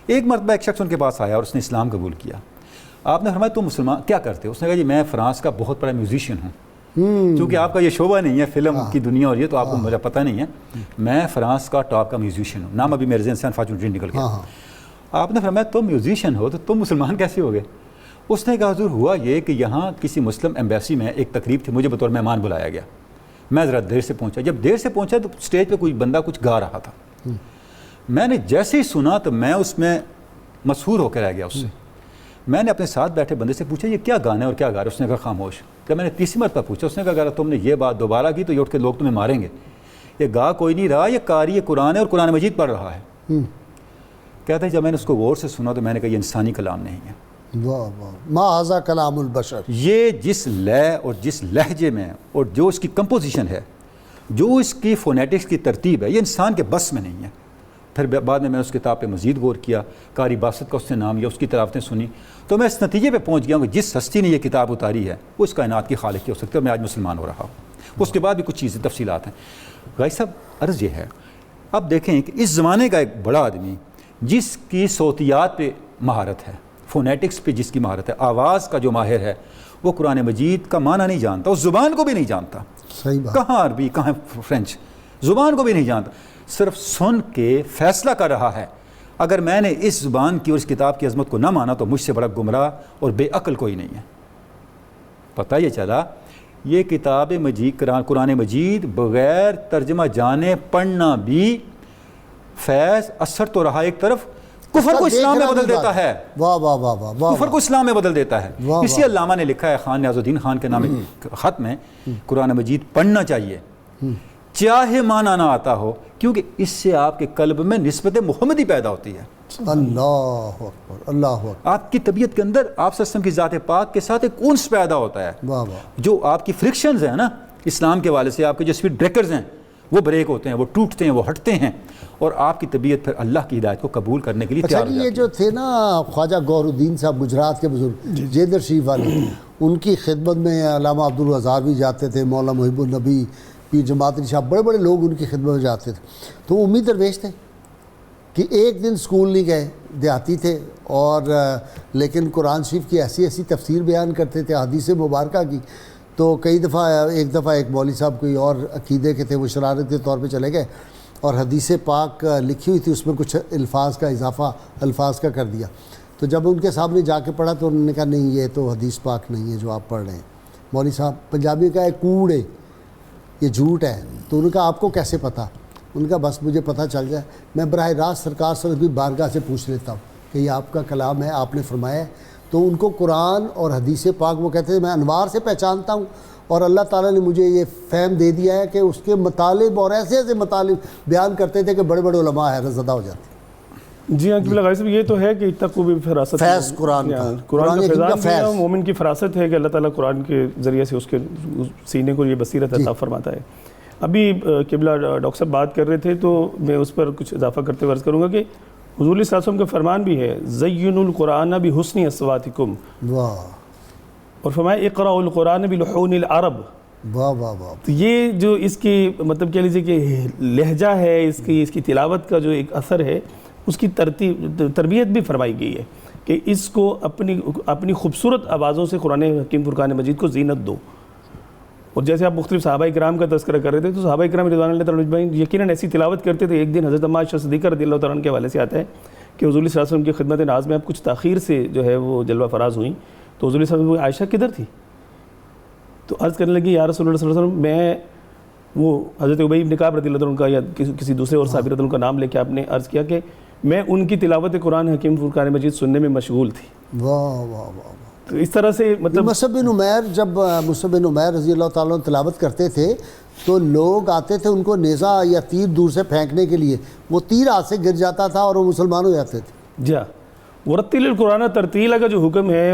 ایک مرتبہ ایک شخص ان کے پاس آیا اور اس نے اسلام قبول کیا. آپ نے فرمایا تم مسلمان کیا کرتے ہو؟ اس نے کہا جی میں فرانس کا بہت بڑا میوزیشین ہوں. چونکہ آپ کا یہ شعبہ نہیں ہے فلم کی دنیا اور یہ, تو آپ کو مجھے پتہ نہیں ہے. میں فرانس کا ٹاپ کا میوزیشین ہوں. نام ابھی میرے ذہن سے انفارچونیٹلی نکل گیا. آپ نے فرمایا تم میوزیشین ہو تو تم مسلمان کیسے ہو گئے؟ اس نے کہا حضور ہوا یہ کہ یہاں کسی مسلم ایمبیسی میں ایک تقریب تھی, مجھے بطور مہمان بلایا گیا. میں ذرا دیر سے پہنچا. جب دیر سے پہنچا تو اسٹیج پہ کوئی بندہ کچھ گا رہا تھا. میں نے جیسے ہی سنا تو میں اس میں مسحور ہو کے رہ گیا اس سے. میں نے اپنے ساتھ بیٹھے بندے سے پوچھا یہ کیا گانا ہے اور کیا گا رہا ہے؟ اس نے کہا خاموش. جب میں نے تیسری مرتبہ پوچھا, اس نے کہا اگر تم نے یہ بات دوبارہ کی تو یہ اٹھ کے لوگ تمہیں ماریں گے. یہ گا کوئی نہیں رہا, یہ قاری قرآن ہے اور قرآن مجید پڑھ رہا ہے. کہتا ہے جب میں نے اس کو غور سے سنا تو میں نے کہا یہ انسانی کلام نہیں ہے. واہ واہ, ما ھذا کلام البشر. یہ جس لے اور جس لہجے میں اور جو اس کی کمپوزیشن ہے, جو اس کی فونیٹکس کی ترتیب ہے, یہ انسان کے بس میں نہیں ہے. پھر بعد میں اس کتاب پہ مزید غور کیا, قاری باسط کا اس نے نام لیا, اس کی تلاوتیں سنی, تو میں اس نتیجے پہ پہنچ گیا ہوں کہ جس ہستی نے یہ کتاب اتاری ہے وہ اس کائنات کی خالق کی ہو سکتی ہے. اور میں آج مسلمان ہو رہا ہوں. اس کے بعد بھی کچھ چیزیں تفصیلات ہیں. غازی صاحب عرض یہ ہے, اب دیکھیں کہ اس زمانے کا ایک بڑا آدمی جس کی صوتیات پہ مہارت ہے, فونیٹکس پہ جس کی مہارت ہے, آواز کا جو ماہر ہے, وہ قرآن مجید کا معنی نہیں جانتا, اس زبان کو بھی نہیں جانتا. صحیح بات. کہاں عربی کہاں فرینچ, زبان کو بھی نہیں جانتا, صرف سن کے فیصلہ کر رہا ہے. اگر میں نے اس زبان کی اور اس کتاب کی عظمت کو نہ مانا تو مجھ سے بڑا گمراہ اور بے عقل کوئی نہیں ہے. پتہ یہ چلا یہ کتاب مجید قرآن مجید بغیر ترجمہ جانے پڑھنا بھی فیض اثر تو رہا ایک طرف, کفر کو اسلام میں بدل دیتا ہے. واہ واہ واہ واہ. کفر کو اسلام میں بدل دیتا ہے. اسی علامہ نے لکھا ہے, خان نیاز الدین خان کے نام خط میں, قرآن مجید پڑھنا چاہیے چاہے معنی نہ آتا ہو, کیونکہ اس سے آپ کے قلب میں نسبت محمدی پیدا ہوتی ہے. اللہ اکبر, اللہ اکبر. آپ کی طبیعت کے اندر آپ صلی اللہ علیہ وسلم کی ذات پاک کے ساتھ ایک انس پیدا ہوتا ہے. واہ واہ. جو آپ کی فرکشنز ہیں نا اسلام کے والے سے, آپ کے جو اسپیڈ بریکرز ہیں وہ بریک ہوتے ہیں, وہ ٹوٹتے ہیں, وہ ہٹتے ہیں, اور آپ کی طبیعت پھر اللہ کی ہدایت کو قبول کرنے کے لیے تیار ہو جاتی ہے. یہ جو تھے نا خواجہ گور الدین صاحب گجرات کے بزرگ, جیندر شریف والے, ان کی خدمت میں علامہ عبدالوہاب بھی جاتے تھے, مولانا محب النبی, پیر جماعت علی صاحب, بڑے بڑے لوگ ان کی خدمت میں جاتے تھے. تو وہ امید درویش تھے کہ ایک دن سکول نہیں گئے, دیہاتی تھے, اور لیکن قرآن شریف کی ایسی ایسی تفسیر بیان کرتے تھے, حدیث مبارکہ کی. تو کئی دفعہ ایک مولوی صاحب کوئی اور عقیدے کے تھے, وہ شرارت کے طور پہ چلے گئے اور حدیث پاک لکھی ہوئی تھی, اس میں کچھ الفاظ کا اضافہ الفاظ کا کر دیا. تو جب ان کے سامنے جا کے پڑھا تو انہوں نے کہا نہیں یہ تو حدیث پاک نہیں ہے جو آپ پڑھ رہے ہیں. مولوی صاحب پنجابی کا ہے کوڑ ہے, یہ جھوٹ ہے. تو ان کا آپ کو کیسے پتہ؟ ان کا بس مجھے پتہ چل جائے, میں براہ راست سرکار صلی اللہ علیہ وسلم کی بارگاہ سے پوچھ لیتا ہوں کہ یہ آپ کا کلام ہے, آپ نے فرمایا ہے. تو ان کو قرآن اور حدیث پاک وہ کہتے ہیں میں انوار سے پہچانتا ہوں, اور اللہ تعالیٰ نے مجھے یہ فہم دے دیا ہے کہ اس کے مطالب اور ایسے ایسے مطالب بیان کرتے تھے کہ بڑے بڑے علماء حیرت زدہ ہو جاتے. جی ہاں غازی صاحب, یہ تو ہے کہ اتنا کو بھی فراست فیض قرآن کا, قرآن کا فیضان ہے, مومن کی فراست ہے کہ اللہ تعالیٰ قرآن کے ذریعے سے اس کے سینے کو یہ بصیرت عطا فرماتا ہے. ابھی قبلہ ڈاکٹر صاحب بات کر رہے تھے تو میں اس پر کچھ اضافہ کرتے ہوئے عرض کروں گا کہ حضور صلی اللہ علیہ وسلم کا فرمان بھی ہے زینوا القرآن بحسن اصواتکم, واہ, اور فرمایا اقرأوا القرآن بلحون العرب, واہ واہ واہ. تو یہ جو اس کی مطلب کہہ لیجیے کہ لہجہ ہے اس کی تلاوت کا جو ایک اثر ہے اس کی تربیت بھی فرمائی گئی ہے کہ اس کو اپنی خوبصورت آوازوں سے قرآن حکیم فرقان مجید کو زینت دو. اور جیسے آپ مختلف صحابہ کرام کا تذکرہ کر رہے تھے تو صحابہ کرام رضوان اللہ تعالیٰ عنہم یقیناً ایسی تلاوت کرتے تھے. ایک دن حضرت عمار صدیقہ رضی اللہ تعالیٰ عنہ کے حوالے سے آتا ہے کہ حضور صلی اللہ علیہ وسلم کی خدمت ناز میں اب کچھ تاخیر سے جو ہے وہ جلوہ فراز ہوئیں تو حضور صلی اللہ علیہ وسلم عائشہ کدھر تھی؟ تو عرض کرنے لگی یا رسول اللہ صلی اللہ علیہ وسلم میں وہ حضرت ابی بن کعب رضی اللہ عنہ کا یا کسی دوسرے اور صحابی رضی اللہ عنہ کا نام لے کے آپ نے عرض کیا کہ میں ان کی تلاوت قرآن حکیم فرقان مجید سننے میں مشغول تھی. واہ واہ واہ. تو اس طرح سے مطلب مصعب بن عمیر جب مصعب بن عمیر رضی اللہ تعالیٰ عنہ تلاوت کرتے تھے تو لوگ آتے تھے ان کو نیزہ یا تیر دور سے پھینکنے کے لیے, وہ تیر ہاتھ سے گر جاتا تھا اور وہ مسلمان ہو جاتے تھے. جا ورتل القرآن ترتیلا کا جو حکم ہے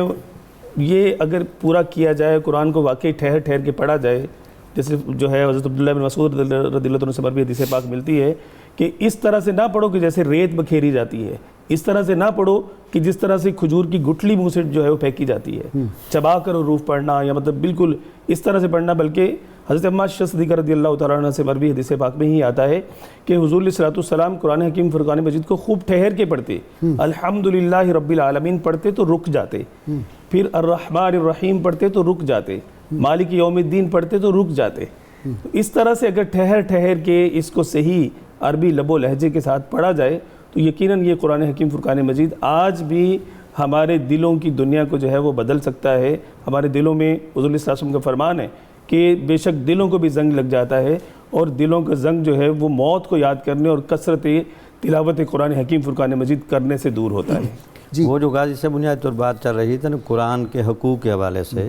یہ اگر پورا کیا جائے, قرآن کو واقعی ٹھہر ٹھہر کے پڑھا جائے, جیسے جو ہے حضرت عبداللہ بن مسعود رضی اللہ عنہ سے مروی حدیث پاک ملتی ہے کہ اس طرح سے نہ پڑھو کہ جیسے ریت بکھیری جاتی ہے, اس طرح سے نہ پڑھو کہ جس طرح سے کھجور کی گٹھلی منہ سے جو ہے وہ پھینکی جاتی ہے, چبا کر حروف پڑھنا یا مطلب بالکل اس طرح سے پڑھنا. بلکہ حضرت عمار صدیقہ رضی اللہ تعالیٰ عنہ سے مروی حدیث پاک میں ہی آتا ہے کہ حضور علیہ الصلوۃ والسلام قرآن حکیم فرقان مجید کو خوب ٹھہر کے پڑھتے, الحمدللہ رب العالمین پڑھتے تو رک جاتے, پھر الرحمن الرحیم پڑھتے تو رک جاتے, مالک یوم الدین پڑھتے تو رک جاتے. اس طرح سے اگر ٹھہر ٹھہر کے اس کو صحیح عربی لب و لہجے کے ساتھ پڑھا جائے تو یقیناً یہ قرآن حکیم فرقان مجید آج بھی ہمارے دلوں کی دنیا کو جو ہے وہ بدل سکتا ہے. ہمارے دلوں میں حضور صلی اللہ علیہ وسلم کا فرمان ہے کہ بے شک دلوں کو بھی زنگ لگ جاتا ہے, اور دلوں کا زنگ جو ہے وہ موت کو یاد کرنے اور کثرت تلاوت قرآن حکیم فرقان مجید کرنے سے دور ہوتا ہے. وہ جو غازی سے بنیادی طور بات چل رہی تھی نا قرآن کے حقوق کے حوالے سے,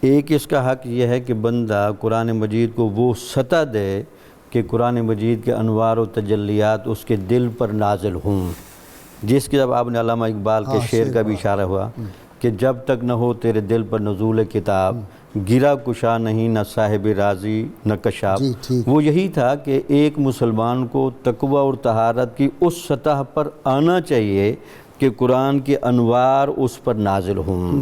ایک اس کا حق یہ ہے کہ بندہ قرآن مجید کو وہ سطح دے کہ قرآن مجید کے انوار و تجلیات اس کے دل پر نازل ہوں, جس کی جب آپ نے علامہ اقبال کے شعر کا بھی اشارہ ہوا کہ جب تک نہ ہو تیرے دل پر نزول کتاب, گرا کشا نہیں نہ صاحب راضی نہ کشاف. وہ یہی تھا کہ ایک مسلمان کو تقوی اور طہارت کی اس سطح پر آنا چاہیے کہ قرآن کے انوار اس پر نازل ہوں.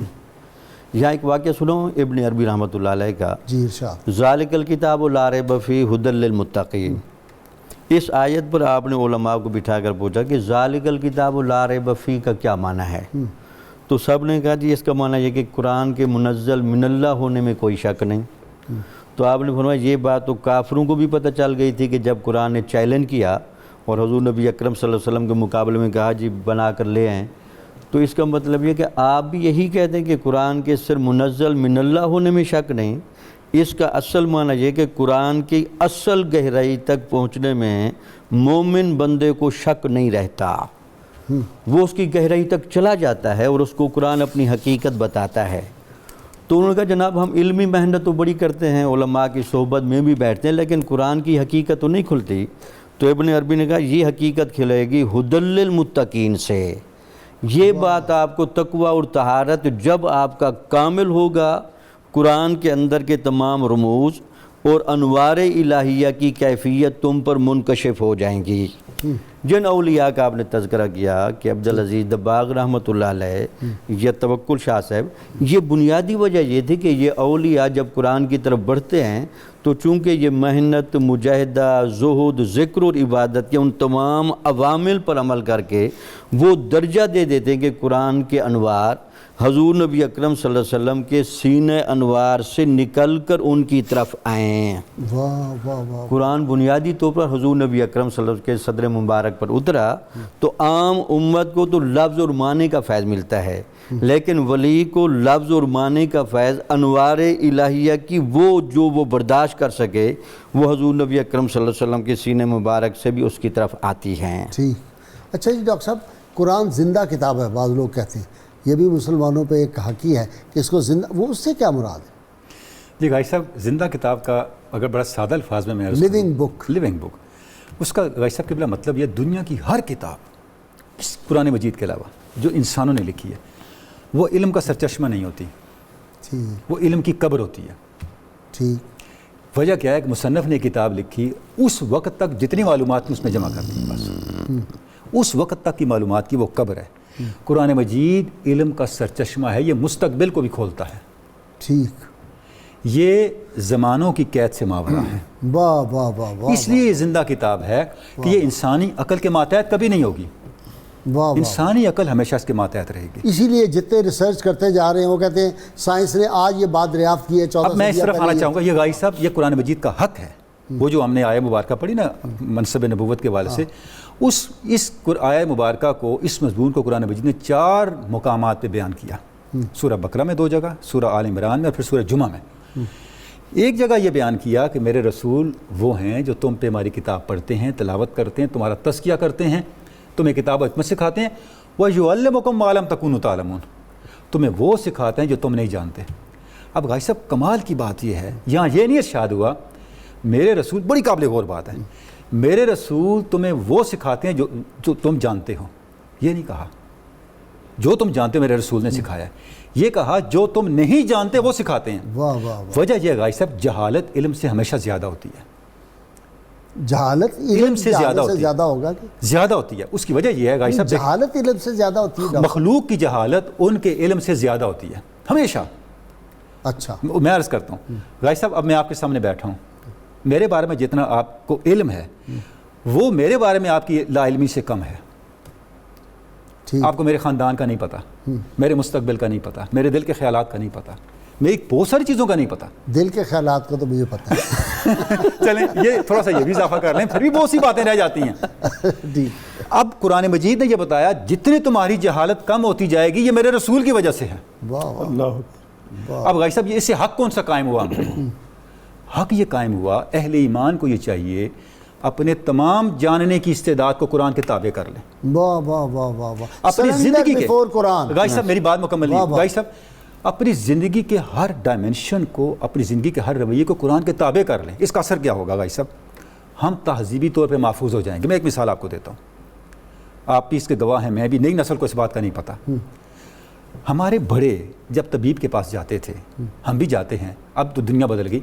یہاں ایک واقعہ سنو ابن عربی رحمۃ اللہ علیہ کا, جی ارشاد. ذالک الکتاب لا ریب فیہ ھدی للمتقین. اس آیت پر آپ نے علماء کو بٹھا کر پوچھا کہ ذالک الکتاب لا ریب فیہ کا کیا معنی ہے؟ تو سب نے کہا جی اس کا معنی یہ کہ قرآن کے منزل من اللہ ہونے میں کوئی شک نہیں. تو آپ نے فرمایا یہ بات تو کافروں کو بھی پتہ چل گئی تھی کہ جب قرآن نے چیلنج کیا اور حضور نبی اکرم صلی اللہ علیہ وسلم کے مقابلے میں کہا جی بنا کر لے آئیں, تو اس کا مطلب یہ کہ آپ بھی یہی کہتے ہیں کہ قرآن کے صرف منزل من اللہ ہونے میں شک نہیں. اس کا اصل معنی یہ کہ قرآن کی اصل گہرائی تک پہنچنے میں مومن بندے کو شک نہیں رہتا, وہ اس کی گہرائی تک چلا جاتا ہے اور اس کو قرآن اپنی حقیقت بتاتا ہے. تو انہوں نے کہا جناب ہم علمی محنت تو بڑی کرتے ہیں, علماء کی صحبت میں بھی بیٹھتے ہیں, لیکن قرآن کی حقیقت تو نہیں کھلتی. تو ابن عربی نے کہا یہ حقیقت کھلے گی ھدی للمتقین سے. یہ بات آپ کو تقوی اور طہارت جب آپ کا کامل ہوگا, قرآن کے اندر کے تمام رموز اور انوار الہیہ کی کیفیت تم پر منکشف ہو جائیں گی. جن اولیاء کا آپ نے تذکرہ کیا کہ عبدالعزیز دباغ رحمۃ اللہ علیہ یا توکل شاہ صاحب, یہ بنیادی وجہ یہ تھی کہ یہ اولیاء جب قرآن کی طرف بڑھتے ہیں تو چونکہ یہ محنت, مجاہدہ, زہد, ذکر اور عبادت کے ان تمام عوامل پر عمل کر کے وہ درجہ دے دیتے ہیں کہ قرآن کے انوار حضور نبی اکرم صلی اللہ علیہ وسلم کے سینہ انوار سے نکل کر ان کی طرف آئیں. واہ واہ واہ. قرآن بنیادی طور پر حضور نبی اکرم صلی اللہ علیہ وسلم کے صدر مبارک پر اترا تو عام امت کو تو لفظ اور معنی کا فیض ملتا ہے, لیکن ولی کو لفظ اور معنی کا فیض انوار الہیہ کی وہ برداشت کر سکے وہ حضور نبی اکرم صلی اللہ علیہ وسلم کے سینہ مبارک سے بھی اس کی طرف آتی ہیں. ٹھیک. اچھا جی ڈاکٹر صاحب, قرآن زندہ کتاب ہے بعض لوگ کہتے ہیں, یہ بھی مسلمانوں پہ ایک حق ہی ہے کہ اس کو زندہ, وہ اس سے کیا مراد ہے؟ جی غازی صاحب, زندہ کتاب کا اگر بڑا سادہ الفاظ میں لیونگ بک, لیونگ بک, اس کا غازی صاحب کے بلا مطلب یہ دنیا کی ہر کتاب قرآن مجید کے علاوہ جو انسانوں نے لکھی ہے وہ علم کا سرچشمہ نہیں ہوتی, وہ علم کی قبر ہوتی ہے. ٹھیک. وجہ کیا ہے کہ مصنف نے کتاب لکھی, اس وقت تک جتنی معلومات تھی اس میں جمع کر دی, بس اس وقت تک کی معلومات کی وہ قبر ہے. قرآن مجید علم کا سرچشمہ ہے, یہ مستقبل کو بھی کھولتا ہے. ٹھیک. یہ زمانوں کی قید سے ماورا ہے. واہ واہ واہ واہ. اس لیے یہ زندہ کتاب ہے کہ یہ انسانی عقل کے ماتحت کبھی نہیں ہوگی. واہ. انسانی عقل ہمیشہ اس کے ماتحت رہے گی. اسی لیے جتنے ریسرچ کرتے جا رہے ہیں وہ کہتے ہیں سائنس نے آج یہ بات دریافت کی ہے 14 اب میں اس طرف آنا چاہوں گا. یہ غازی صاحب یہ قرآن مجید کا حق ہے. وہ جو ہم نے آیہ مبارکہ پڑھی نا منصب نبوت کے حوالے سے, اس آیہ مبارکہ کو, اس مضمون کو قرآن مجید نے 4 مقامات پہ بیان کیا. سورہ بقرہ میں 2 جگہ, سورہ آل عمران میں, اور پھر سورہ جمعہ میں. ایک جگہ یہ بیان کیا کہ میرے رسول وہ ہیں جو تم پہ ہماری کتاب پڑھتے ہیں, تلاوت کرتے ہیں, تمہارا تزکیہ کرتے ہیں, تمہیں کتاب و حکمت سکھاتے ہیں. وَيُعَلِّمُكُم مَّا لَمْ تَكُونُوا تَعْلَمُونَ, تمہیں وہ سکھاتے ہیں جو تم نہیں جانتے. اب غازی صاحب کمال کی بات یہ ہے, یہاں یہ نہیں ارشاد ہوا میرے رسول, بڑی قابل غور بات ہے, میرے رسول تمہیں وہ سکھاتے ہیں جو تم جانتے ہو. یہ نہیں کہا جو تم جانتے ہو میرے رسول نے سکھایا ہے, یہ کہا جو تم نہیں جانتے وہ سکھاتے ہیں. واہ واہ واہ. وجہ یہ غازی صاحب جہالت علم سے ہمیشہ زیادہ ہوتی ہے. جہالت علم سے زیادہ ہوگا کہ زیادہ ہوتی ہے. اس کی وجہ یہ ہے غازی صاحب, جہالت علم سے زیادہ ہوتی ہے. مخلوق کی جہالت ان کے علم سے زیادہ ہوتی ہے ہمیشہ. اچھا میں عرض کرتا ہوں غازی صاحب, اب میں آپ کے سامنے بیٹھا ہوں, میرے بارے میں جتنا آپ کو علم ہے وہ میرے بارے میں آپ کی لا علمی سے کم ہے. آپ کو میرے خاندان کا نہیں پتہ, میرے مستقبل کا نہیں پتہ, میرے دل کے خیالات کا نہیں پتہ, میری بہت ساری چیزوں کا نہیں پتہ. دل کے خیالات کا تو مجھے پتہ ہے. چلیں یہ تھوڑا سا یہ بھی اضافہ کر لیں, پھر بھی بہت سی باتیں رہ جاتی ہیں. اب قرآن مجید نے یہ بتایا جتنی تمہاری جہالت کم ہوتی جائے گی یہ میرے رسول کی وجہ سے ہے. اب غازی صاحب اس سے حق کون سا قائم ہوا؟ حق یہ قائم ہوا اہل ایمان کو یہ چاہیے اپنے تمام جاننے کی استعداد کو قرآن کے تابع کر لیں. واہ واہ واہ واہ واہ. اپنی زندگی کے قرآن. غازی صاحب میری بات مکمل نہیں. غازی صاحب اپنی زندگی کے ہر ڈائمنشن کو, اپنی زندگی کے ہر رویے کو قرآن کے تابع کر لیں. اس کا اثر کیا ہوگا غازی صاحب؟ ہم تہذیبی طور پہ محفوظ ہو جائیں گے. میں ایک مثال آپ کو دیتا ہوں, آپ بھی اس کے گواہ ہیں, میں بھی, نئی نسل کو اس بات کا نہیں پتہ. ہمارے بڑے جب طبیب کے پاس جاتے تھے, ہم بھی جاتے ہیں, اب تو دنیا بدل گئی,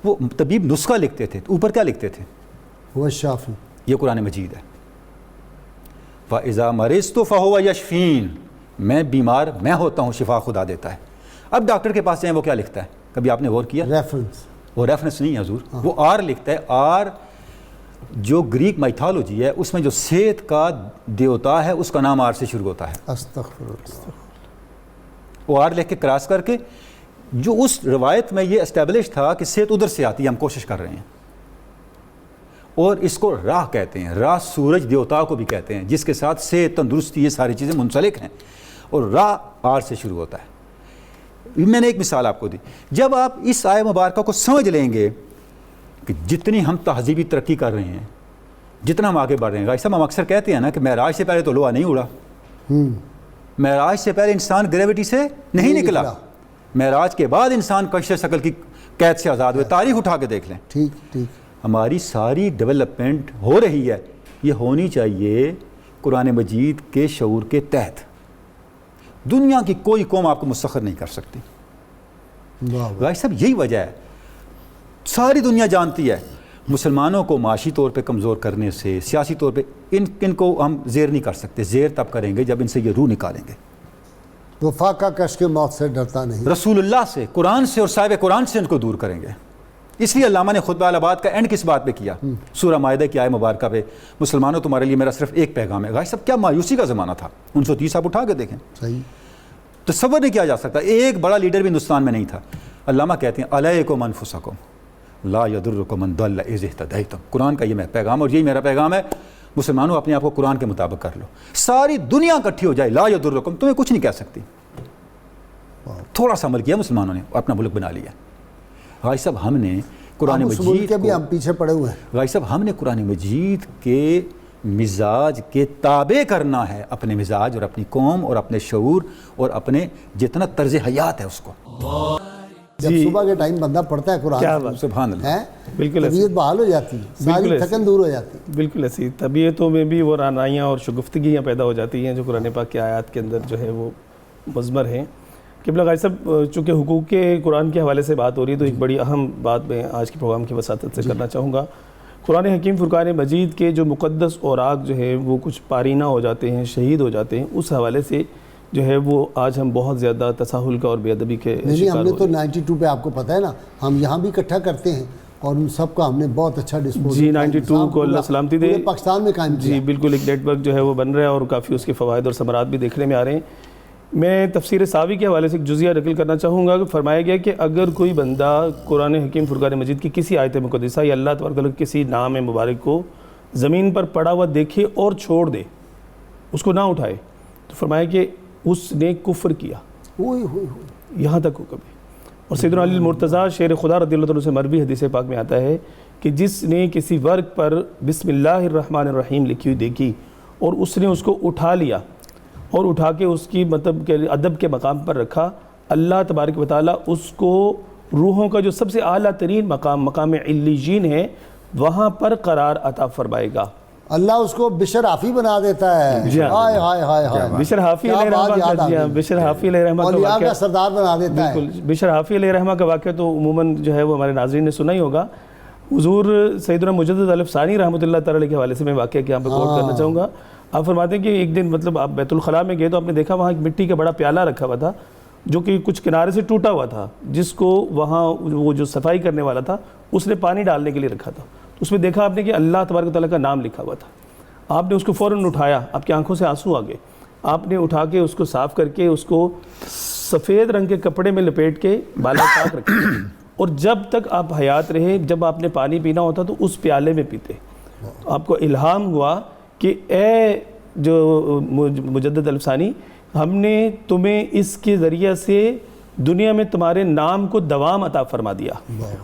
وہ طبیب نسخہ لکھتے تھے, اوپر کیا لکھتے تھے؟ وہ شافی. یہ قرآن مجید ہے. وَإِذَا مَرِضْتُ فَهُوَ يَشْفِينِ, میں بیمار میں ہوتا ہوں, شفا خدا دیتا ہے. اب ڈاکٹر کے پاس جائیں, وہ کیا لکھتا ہے؟ کبھی آپ نے غور کیا؟ ریفرنس. وہ ریفرنس نہیں ہے حضور, وہ آر لکھتا ہے. آر جو گریک مائتھالوجی ہے اس میں جو صحت کا دیوتا ہے اس کا نام آر سے شروع ہوتا ہے. استغفر اللہ. وہ آر لکھ کے کراس کر کے, جو اس روایت میں یہ اسٹیبلش تھا کہ صحت ادھر سے آتی ہے, ہم کوشش کر رہے ہیں. اور اس کو راہ کہتے ہیں, راہ سورج دیوتا کو بھی کہتے ہیں, جس کے ساتھ صحت, تندرستی, یہ ساری چیزیں منسلک ہیں, اور راہ آر سے شروع ہوتا ہے. میں نے ایک مثال آپ کو دی. جب آپ اس آیہ مبارکہ کو سمجھ لیں گے کہ جتنی ہم تہذیبی ترقی کر رہے ہیں, جتنا ہم آگے بڑھ رہے ہیں, غازی صاحب ہم اکثر کہتے ہیں نا کہ معراج سے پہلے تو لوہا نہیں اڑا, معراج سے پہلے انسان گریوٹی سے نہیں نکلا, معراج کے بعد انسان کشش شکل کی قید سے آزاد ہوئے. تاریخ اٹھا کے دیکھ لیں. ٹھیک ٹھیک. ہماری ساری ڈیولپمنٹ ہو رہی ہے, یہ ہونی چاہیے قرآن مجید کے شعور کے تحت. دنیا کی کوئی قوم آپ کو مستخر نہیں کر سکتی. غازی صاحب یہی وجہ ہے, ساری دنیا جانتی ہے مسلمانوں کو معاشی طور پہ کمزور کرنے سے, سیاسی طور پہ ان کو ہم زیر نہیں کر سکتے. زیر تب کریں گے جب ان سے یہ روح نکالیں گے. وہ فاقہ کش کے موت سے ڈرتا نہیں, رسول اللہ سے, قرآن سے اور صاحب قرآن سے ان کو دور کریں گے. اس لیے علامہ نے خطبہ الاباد کا اینڈ کس بات پہ کیا؟ سورہ مائدہ کی آیہ مبارکہ پہ, مسلمانوں تمہارے لیے میرا صرف ایک پیغام ہے. غازی صاحب کیا مایوسی کا زمانہ تھا, 1930 آپ اٹھا کے دیکھیں. صحیح. تصور نہیں کیا جا سکتا, ایک بڑا لیڈر بھی ہندوستان میں نہیں تھا. علامہ کہتے ہیں علیکم انفسکم لا یضرکم من ضل اذ اہتدیتم. قرآن کا یہ پیغام, اور یہی میرا پیغام ہے, مسلمانوں اپنے آپ کو قرآن کے مطابق کر لو. ساری دنیا اکٹھی ہو جائے, لا یضرکم, تمہیں کچھ نہیں کہہ سکتی. تھوڑا سا عمل کیا مسلمانوں نے, اپنا ملک بنا لیا. غازی صاحب ہم نے قرآن مجید کے بھی ہم پیچھے پڑے ہوئے ہیں. غازی صاحب ہم نے قرآن مجید کے مزاج کے تابع کرنا ہے, اپنے مزاج اور اپنی قوم اور اپنے شعور اور اپنے جتنا طرز حیات ہے اس کو. جب صبح کے ٹائم بندہ پڑھتا ہے قرآن, سبحان اللہ, بالکل طبیعت بحال ہو جاتی ہے, ساری تھکن دور ہو جاتی ہے. بالکل ایسی طبیعتوں میں بھی وہ رعنائیاں اور شگفتگیاں پیدا ہو جاتی ہیں جو قرآن پاک کی آیات کے اندر جو ہے وہ مضمر ہیں. قبلہ غازی صاحب, چونکہ حقوق کے قرآن کے حوالے سے بات ہو رہی ہے تو ایک بڑی اہم بات میں آج کے پروگرام کی وساطت سے کرنا چاہوں گا. قرآن حکیم فرقان مجید کے جو مقدس اوراق جو ہے وہ کچھ پارینہ ہو جاتے ہیں, شہید ہو جاتے ہیں, اس حوالے سے جو ہے وہ آج ہم بہت زیادہ تساہل کا اور بے ادبی کے نہیں ہم نے تو 92 پہ آپ کو پتہ ہے نا ہم یہاں بھی اکٹھا کرتے ہیں اور ان سب کا ہم نے بہت اچھا ڈسپوز جی 92 کو اللہ سلامتی دے پاکستان میں قائم کیا. جی بالکل ایک نیٹ ورک جو ہے وہ بن رہا ہے اور کافی اس کے فوائد اور ثمرات بھی دیکھنے میں آ رہے ہیں. میں تفسیر ساوی کے حوالے سے ایک جزیہ نقل کرنا چاہوں گا کہ فرمایا گیا کہ اگر کوئی بندہ قرآن حکیم فرقان مجید کی کسی آیت مقدسہ یا اللہ تبارک و تعالیٰ کسی نام مبارک کو زمین پر پڑا ہوا دیکھے اور چھوڑ دے, اس کو نہ اٹھائے, تو فرمایا کہ اس نے کفر کیا. یہاں تک ہو کبھی. اور سیدنا علی المرتضیٰ شیر خدا رضی اللہ عنہ سے مروی حدیث پاک میں آتا ہے کہ جس نے کسی ورق پر بسم اللہ الرحمن الرحیم لکھی ہوئی دیکھی اور اس نے اس کو اٹھا لیا اور اٹھا کے اس کی مطلب کہ ادب کے مقام پر رکھا, اللہ تبارک و تعالیٰ اس کو روحوں کا جو سب سے اعلیٰ ترین مقام مقام علیین ہے وہاں پر قرار عطا فرمائے گا. اللہ اس کو بشر حافی بنا دیتا ہے. جی ہائے ہائے ہائے ہائے. بشر حافی علیہ رحمہ, بشر حافی علیہ رحمہ کا اولیاء واقعہ کا سردار بنا دیتا ہے. بالکل. بشر حافی علیہ رحمہ کا واقعہ تو عموماً جو ہے وہ ہمارے ناظرین نے سنا ہی ہوگا. حضور سیدنا مجدد الف ثانی رحمۃ اللہ تعالیٰ کے حوالے سے میں واقعہ کے یہاں پہ کوٹ کرنا چاہوں گا. آپ فرماتے ہیں کہ ایک دن مطلب آپ بیت الخلاء میں گئے تو آپ نے دیکھا وہاں ایک مٹی کا بڑا پیالہ رکھا ہوا تھا جو کہ کچھ کنارے سے ٹوٹا ہوا تھا, جس کو وہاں وہ جو صفائی کرنے والا تھا اس نے پانی ڈالنے کے لیے رکھا تھا. اس میں دیکھا آپ نے کہ اللہ تبارک و تعالیٰ کا نام لکھا ہوا تھا. آپ نے اس کو فوراً اٹھایا, آپ کی آنکھوں سے آنسو آ گئے, آپ نے اٹھا کے اس کو صاف کر کے اس کو سفید رنگ کے کپڑے میں لپیٹ کے بالا پاک رکھا, اور جب تک آپ حیات رہے جب آپ نے پانی پینا ہوتا تو اس پیالے میں پیتے. آپ کو الہام ہوا کہ اے جو مجدد الف ثانی, ہم نے تمہیں اس کے ذریعہ سے دنیا میں تمہارے نام کو دوام عطا فرما دیا,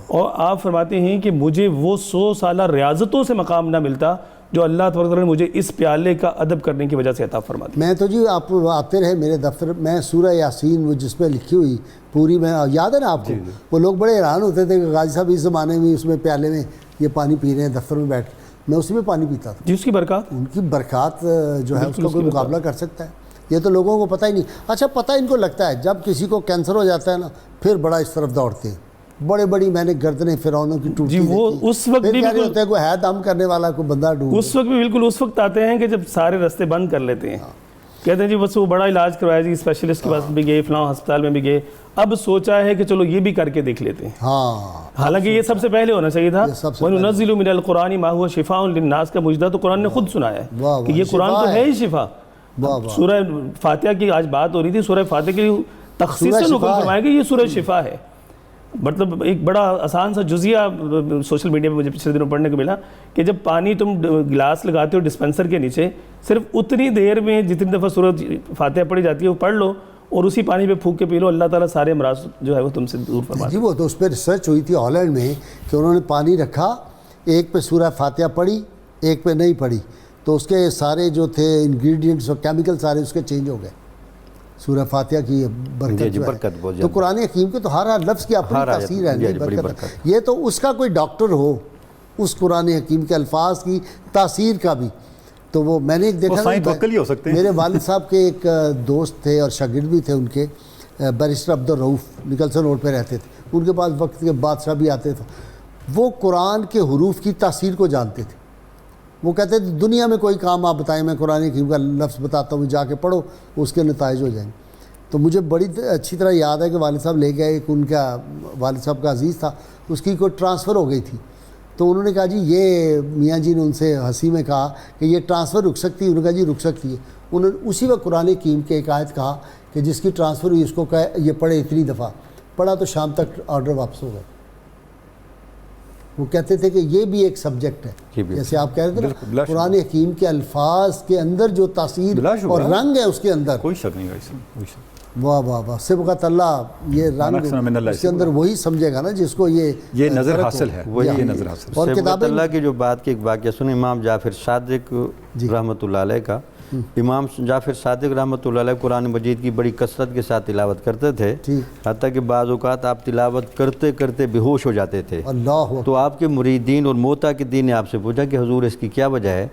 اور آپ فرماتے ہیں کہ مجھے وہ 100 سالہ ریاضتوں سے مقام نہ ملتا جو اللہ تبارک و تعالیٰ نے مجھے اس پیالے کا ادب کرنے کی وجہ سے عطا فرما دیا. میں تو جی آپ آتے رہے میرے دفتر میں سورہ یاسین وہ جس پہ لکھی ہوئی پوری, میں یاد ہے نا آپ کو, وہ لوگ بڑے حیران ہوتے تھے کہ غازی صاحب اس زمانے میں اس میں پیالے میں یہ پانی پی رہے ہیں دفتر میں بیٹھ, میں اسی میں پانی پیتا تھا. جی اس کی برکات, ان کی برکات جو ہے اس کا کوئی مقابلہ کر سکتا ہے؟ یہ تو لوگوں کو پتہ ہی نہیں. اچھا پتہ ان کو لگتا ہے جب کسی کو کینسر ہو جاتا ہے نا پھر بڑا اس طرف دوڑتے ہیں, بڑے بڑی میں نے گردنیں فرعونوں کی ٹوٹی جی وہ اس وقت بھی ہوتا ہے کوئی ہے دم کرنے والا کوئی بندہ ڈھونڈ, اس وقت بھی بالکل اس وقت آتے ہیں کہ جب سارے راستے بند کر لیتے ہیں, کہتے ہیں جی بس وہ بڑا علاج کروایا جی اسپیشلسٹ کے پاس بھی گئے, فلاں ہسپتال میں بھی گئے, اب سوچا ہے کہ چلو یہ بھی کر کے دیکھ لیتے ہیں. حالانکہ یہ سب سے پہلے ہونا چاہیے تھا. وَنُنَزِّلُ مِنَ الْقُرْآنِ مَا هُوَ شِفَاءٌ لِلنَّاسِ کا مجدہ تو قرآن نے خود سنایا ہے کہ یہ قرآن تو ہے ہی شفا. سورہ فاتحہ کی آج بات ہو رہی تھی, سورہ فاتحہ کی تخصیص سے حکم فرمایا کہ یہ سورہ شفا ہے. مطلب ایک بڑا آسان سا جزیہ سوشل میڈیا پہ مجھے پچھلے دنوں پڑھنے کو ملا کہ جب پانی تم گلاس لگاتے ہو ڈسپینسر کے نیچے, صرف اتنی دیر میں جتنی دفعہ سورہ فاتحہ پڑھی جاتی ہے وہ پڑھ لو اور اسی پانی پہ پھونک کے پی لو, اللہ تعالیٰ سارے امراض جو ہے وہ تم سے دور فرما. جی وہ تو اس پہ ریسرچ ہوئی تھی ہالینڈ میں کہ انہوں نے پانی رکھا, ایک پہ سورہ فاتحہ پڑھی ایک پہ نہیں پڑھی, تو اس کے سارے جو تھے انگریڈینٹس اور کیمیکل سارے اس کے چینج ہو گئے. سورہ فاتحہ کی برکت تو قرآن حکیم کے تو ہر لفظ کی اپنی تاثیر ہے, برکت. یہ تو اس کا کوئی ڈاکٹر ہو اس قرآن حکیم کے الفاظ کی تاثیر کا بھی, تو وہ میں نے ایک دیکھا میرے والد صاحب کے ایک دوست تھے اور شاگرد بھی تھے ان کے, بیرسٹر عبدالرؤوف نکلسن روڈ پہ رہتے تھے, ان کے پاس وقت کے بادشاہ بھی آتے تھے, وہ قرآن کے حروف کی تاثیر کو جانتے تھے. وہ کہتے تھے دنیا میں کوئی کام آپ بتائیں میں قرآن حکیم کا لفظ بتاتا ہوں, جا کے پڑھو اس کے نتائج ہو جائیں گے. تو مجھے بڑی اچھی طرح یاد ہے کہ والد صاحب لے گئے, ایک ان کا والد صاحب کا عزیز تھا, اس کی کوئی ٹرانسفر ہو گئی تھی, تو انہوں نے کہا جی یہ میاں جی نے ان سے ہنسی میں کہا کہ یہ ٹرانسفر رک سکتی ہے؟ انہوں نے کہا جی رک سکتی ہے. انہوں نے اسی وقت قرآن حکیم کے ایک آیت کہا کہ جس کی ٹرانسفر ہوئی اس کو کہا یہ پڑھے اتنی دفعہ, پڑھا تو شام تک آرڈر واپس ہو گئے. وہ کہتے تھے کہ یہ بھی ایک سبجیکٹ ہے, جیسے آپ کہہ رہے تھے نا قرآن حکیم کے الفاظ کے اندر جو تاثیر اور رنگ ہے اس کے اندر, کوئی شک نہیں ہے. واہ واہ واہ, صبغۃ اللہ, یہ رنگ اس کے اندر وہی سمجھے گا نا جس کو یہ نظر حاصل ہے, وہی نظر حاصل. اور صبغۃ اللہ کی جو بات کی ایک واقعہ سنیں, امام جعفر صادق رحمۃ اللہ علیہ کا. امام جعفر صادق رحمۃ اللہ علیہ قرآن مجید کی بڑی کثرت کے ساتھ تلاوت کرتے تھے, حتیٰ کہ بعض اوقات آپ تلاوت کرتے کرتے بے ہوش ہو جاتے تھے. تو آپ کے مریدین اور معتقدین نے آپ سے پوچھا کہ حضور اس کی کیا وجہ ہے,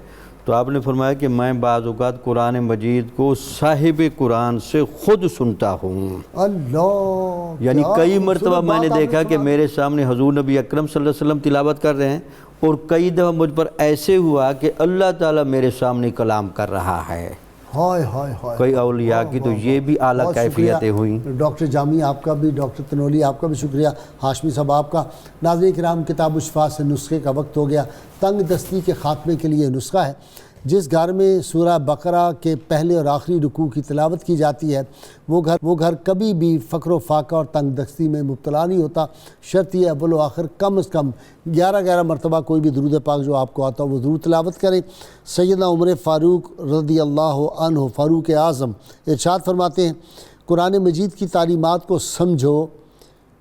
تو آپ نے فرمایا کہ میں بعض اوقات قرآن مجید کو صاحب قرآن سے خود سنتا ہوں. اللہ, یعنی کئی مرتبہ میں نے دیکھا کہ میرے سامنے حضور نبی اکرم صلی اللہ علیہ وسلم تلاوت کر رہے ہیں, اور کئی دفعہ مجھ پر ایسے ہوا کہ اللہ تعالیٰ میرے سامنے کلام کر رہا ہے. ہائے ہائے ہائے، کوئی اولیاء کی تو یہ بھی اعلیٰ بہت شکریہ کیفیتیں ہوئیں۔ ڈاکٹر جامی آپ کا بھی، ڈاکٹر تنولی آپ کا بھی شکریہ، ہاشمی صاحب آپ کا۔ ناظرین کرام، کتاب الشفا سے نسخے کا وقت ہو گیا۔ تنگ دستی کے خاتمے کے لیے نسخہ ہے۔ جس گھر میں سورہ بقرہ کے پہلے اور آخری رکوع کی تلاوت کی جاتی ہے وہ گھر کبھی بھی فقر و فاقہ اور تنگ دستی میں مبتلا نہیں ہوتا۔ شرط یہ اول و آخر کم از کم 11 مرتبہ کوئی بھی درود پاک جو آپ کو آتا ہو وہ ضرور تلاوت کریں۔ سیدنا عمر فاروق رضی اللہ عنہ، فاروق اعظم، ارشاد فرماتے ہیں قرآن مجید کی تعلیمات کو سمجھو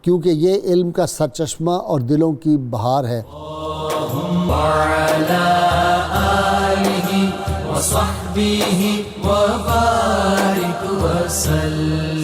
کیونکہ یہ علم کا سرچشمہ اور دلوں کی بہار ہے۔ وصحبه وبارك وسلم